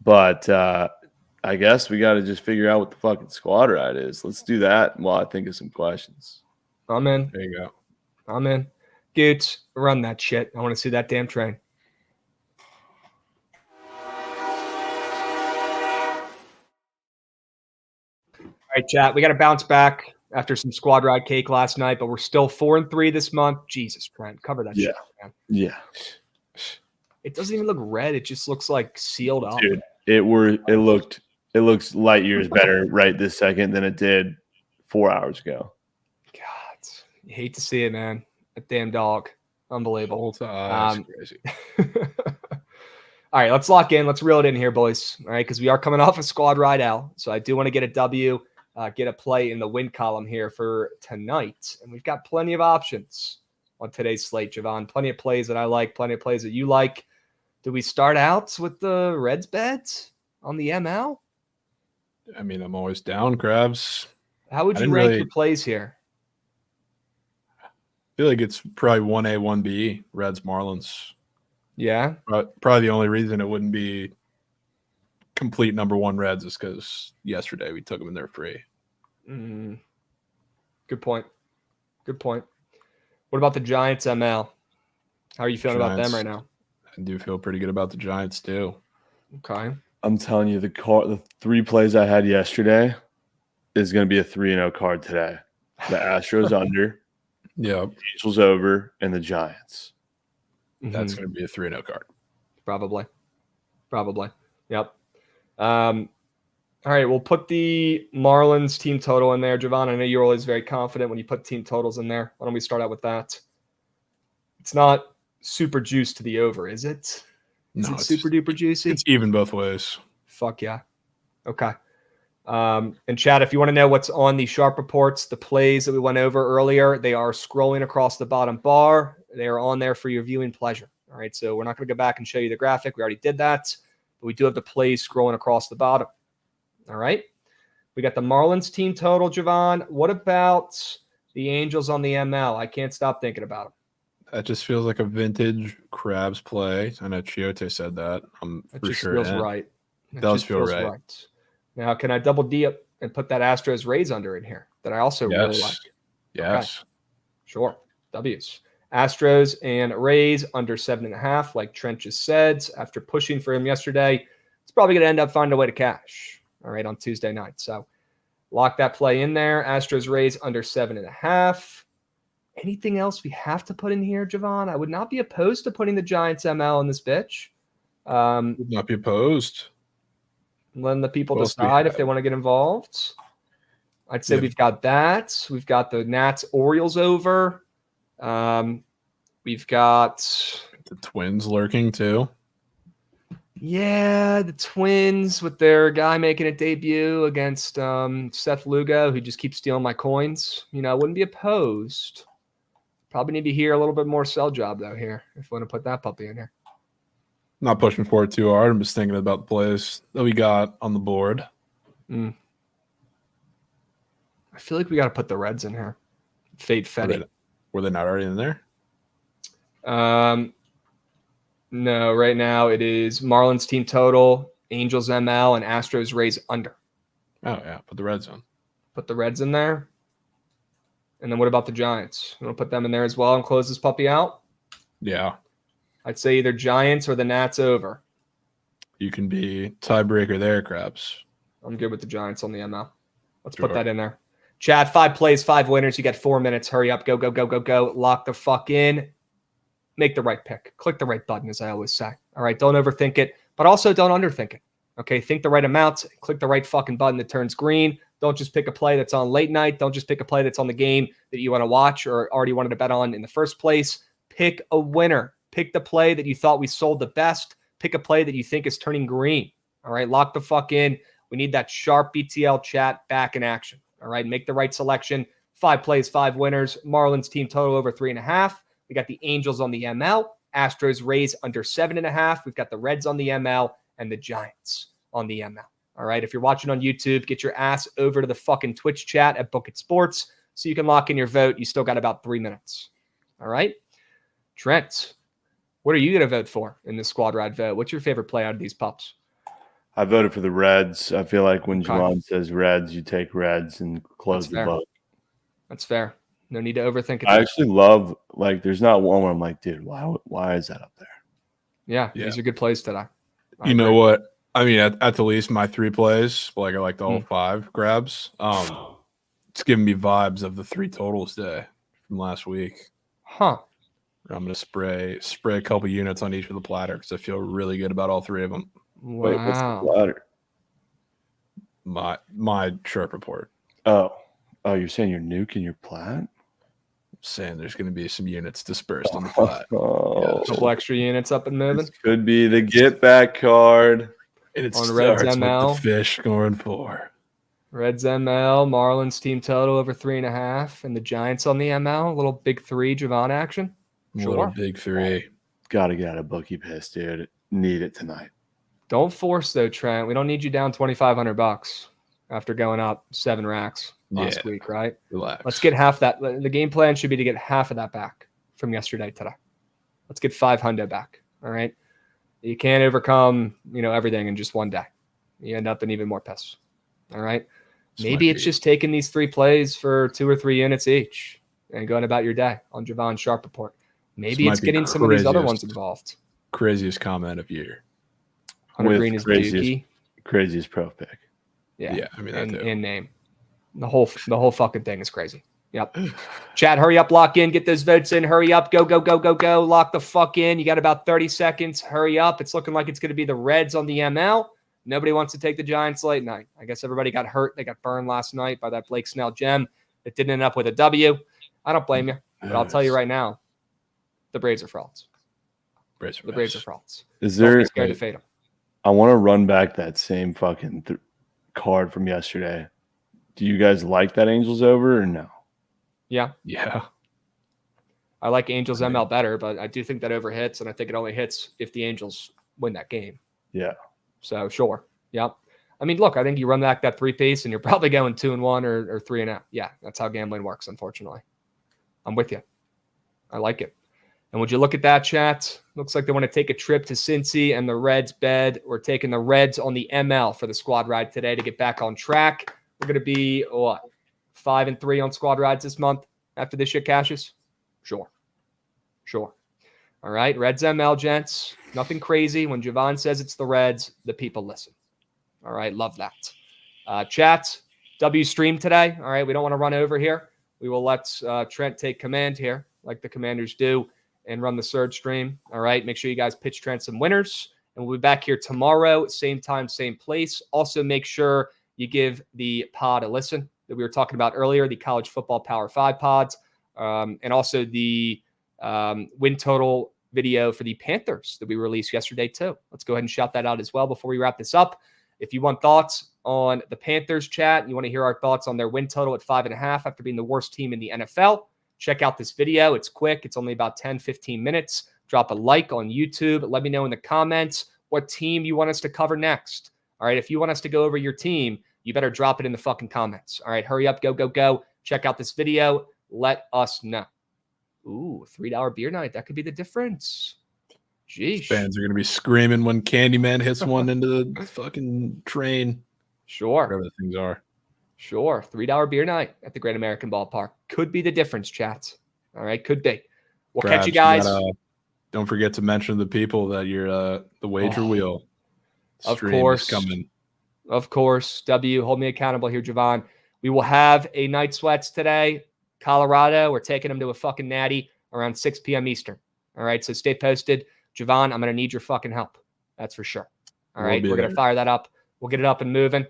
But I guess we got to just figure out what the fucking squad ride is. Let's do that while I think of some questions. I'm in. There you go. I'm in. Goots, run that shit. I want to see that damn train. All right, chat. We got to bounce back after some squad ride cake last night, but we're still 4-3 this month. Jesus, Trent, cover that shit, man. Yeah. It doesn't even look red. It just looks like sealed up. Dude, it looks light years better right this second than it did 4 hours ago. God, you hate to see it, man. That damn dog. Unbelievable. Crazy. All right, let's lock in. Let's reel it in here, boys. All right, because we are coming off a squad ride out. So I do want to get a W, get a play in the win column here for tonight. And we've got plenty of options on today's slate, Jovan. Plenty of plays that I like, plenty of plays that you like. Do we start out with the Reds bets on the ML? I mean, I'm always down, Krabs. How would you rank your plays here? I feel like it's probably 1A, 1B, Reds, Marlins. Yeah? Probably the only reason it wouldn't be complete number one Reds is because yesterday we took them in there free. Good point. Good point. What about the Giants ML? How are you feeling about them right now? I do feel pretty good about the Giants too. Okay. I'm telling you, the 3 plays I had yesterday is going to be a 3-0 card today. The Astros under, Yeah, Angels over, and the Giants. that's going to be a 3-0 card. Probably. Yep. All right, we'll put the Marlins team total in there. Jovan, I know you're always very confident when you put team totals in there. Why don't we start out with that? It's not super juiced to the over, is it? Is it super duper juicy? It's even both ways. Fuck yeah. Okay. And chat, if you want to know what's on the sharp reports, the plays that we went over earlier, they are scrolling across the bottom bar. They are on there for your viewing pleasure. All right. So we're not going to go back and show you the graphic. We already did that, but we do have the plays scrolling across the bottom. All right. We got the Marlins team total, Jovan. What about the Angels on the ML? I can't stop thinking about them. That just feels like a vintage Krabs play. I know Chiote said that. It for just sure. feels right. It does feel right. Now, can I double D up and put that Astros Rays under in here that I also really like? Yes. Okay. Sure. W's. Astros and Rays under 7.5, like Trent just said. After pushing for him yesterday, it's probably going to end up finding a way to cash. All right, on Tuesday night. So lock that play in there. Astros Rays under 7.5. Anything else we have to put in here, Jovan? I would not be opposed to putting the Giants ML in this bitch. Would not be opposed. Letting the people decide if they want to get involved. I'd say we've got that. We've got the Nats Orioles over. We've got the Twins lurking too. Yeah, the Twins with their guy making a debut against Seth Lugo, who just keeps stealing my coins. You know, I wouldn't be opposed. Probably need to hear a little bit more sell job, though, here, if we want to put that puppy in here. Not pushing for it too hard. I'm just thinking about the plays that we got on the board. I feel like we got to put the Reds in here. Fade Fetty. Were they not already in there? No, right now it is Marlins team total, Angels ML, and Astros Rays under. Oh, yeah. Put the Reds on. Put the Reds in there. And then what about the Giants? You want to put them in there as well and close this puppy out? Yeah. I'd say either Giants or the Nats over. You can be tiebreaker there, Krabs. I'm good with the Giants on the ML. Let's put that in there. Chad, 5 plays, 5 winners. You got 4 minutes. Hurry up. Go, go, go, go, go. Lock the fuck in. Make the right pick. Click the right button, as I always say. All right, don't overthink it, but also don't underthink it. Okay, think the right amount. Click the right fucking button that turns green. Don't just pick a play that's on late night. Don't just pick a play that's on the game that you want to watch or already wanted to bet on in the first place. Pick a winner. Pick the play that you thought we sold the best. pick a play that you think is turning green. All right, lock the fuck in. We need that sharp BTL chat back in action. All right, make the right selection. 5 plays, 5 winners. Marlins team total over 3.5. We got the Angels on the ML. Astros Rays under 7.5. We've got the Reds on the ML and the Giants on the ML. All right, if you're watching on YouTube, get your ass over to the fucking Twitch chat at Bookit Sports so you can lock in your vote. You still got about 3 minutes. All right, Trent, what are you going to vote for in this squad ride vote? What's your favorite play out of these pups? I voted for the Reds. I feel like when Javon says Reds, you take Reds and close the vote. That's fair. No need to overthink it. I actually love, like, there's not one where I'm like, dude, why is that up there? Yeah, these are good plays today. You know what? I mean, at the least, my 3 plays, like I like the whole 5 grabs. It's giving me vibes of the 3 totals day from last week. Huh. I'm going to spray a couple units on each of the platter because I feel really good about all 3 of them. Wow. Wait, what's the platter? My sharp report. Oh, you're saying you're nuking your plat? Saying there's going to be some units dispersed on the flat. A couple extra units up and moving. This could be the get back card. And it on starts Reds ML. with the fish going 4. Reds ML, Marlins team total over 3.5, and the Giants on the ML. A little big 3 Jovan action. Little big 3. Got to get out of bookie piss, dude. Need it tonight. Don't force though, Trent. We don't need you down $2,500 after going up 7 racks last week, right? Relax. Let's get half that. The game plan should be to get half of that back from yesterday today. Let's get 500 back. All right. You can't overcome, everything in just one day. You end up in even more piss. All right. Maybe it's just taking these 3 plays for 2 or 3 units each and going about your day on Javon's sharp report. Maybe it's getting some of these other ones involved. Craziest comment of year. Hunter Green is dookie. Craziest pro pick. Yeah. I mean, and name. The whole fucking thing is crazy. Yep. Chat, hurry up, lock in, get those votes in. Hurry up, go. Lock the fuck in. You got about 30 seconds. Hurry up. It's looking like it's going to be the Reds on the ML. Nobody wants to take the Giants late night. I guess everybody got hurt. They got burned last night by that Blake Snell gem. It didn't end up with a W. I don't blame you, but I'll tell you right now, the Braves are frauds. The Braves are frauds. Is there? Don't be scared to fade them. I want to run back that same fucking card from yesterday. Do you guys like that Angels over or no? Yeah. I like Angels ML better, but I do think that over hits, and I think it only hits if the Angels win that game. Yeah. So sure. Yep. I mean, look, I think you run back that 3-piece and you're probably going 2-1 or 3-0. Yeah, that's how gambling works, unfortunately. I'm with you. I like it. And would you look at that, chat? Looks like they want to take a trip to Cincy and the Reds bed. We're taking the Reds on the ML for the squad ride today to get back on track. We're going to be, 5-3 on squad rides this month after this shit cashes? Sure. All right, Reds ML, gents. Nothing crazy. When Jovan says it's the Reds, the people listen. All right, love that. Chat, W stream today. All right, we don't want to run over here. We will let Trent take command here, like the commanders do, and run the surge stream. All right, make sure you guys pitch Trent some winners. And we'll be back here tomorrow, same time, same place. Also, make sure you give the pod a listen that we were talking about earlier, the College Football Power 5 pods, and also the win total video for the Panthers that we released yesterday too. Let's go ahead and shout that out as well before we wrap this up. If you want thoughts on the Panthers, chat, and you want to hear our thoughts on their win total at 5.5 after being the worst team in the NFL, check out this video. It's quick. It's only about 10-15 minutes. Drop a like on YouTube. Let me know in the comments what team you want us to cover next. All right, if you want us to go over your team, you better drop it in the fucking comments. All right, hurry up, go. Check out this video. Let us know. Ooh, $3 beer night. That could be the difference. Jeez. Fans are going to be screaming when Candyman hits one into the fucking train. Sure. Whatever the things are. Sure. $3 beer night at the Great American Ballpark. Could be the difference, chats. All right, could be. We'll catch you guys. Don't forget to mention to the people that you're the wager wheel. Of Stream course. is coming. Of course. W, hold me accountable here, Jovan. We will have a night sweats today. Colorado, we're taking them to a fucking natty around 6 p.m. Eastern. All right, so stay posted. Jovan, I'm going to need your fucking help. That's for sure. All right, we're going to fire that up. We'll get it up and moving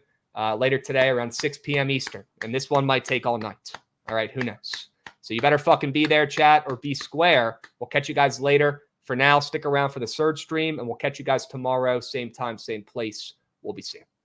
later today around 6 p.m. Eastern. And this one might take all night. All right, who knows? So you better fucking be there, chat, or be square. We'll catch you guys later. For now, stick around for the Surge stream, and we'll catch you guys tomorrow. Same time, same place. We'll be seeing you.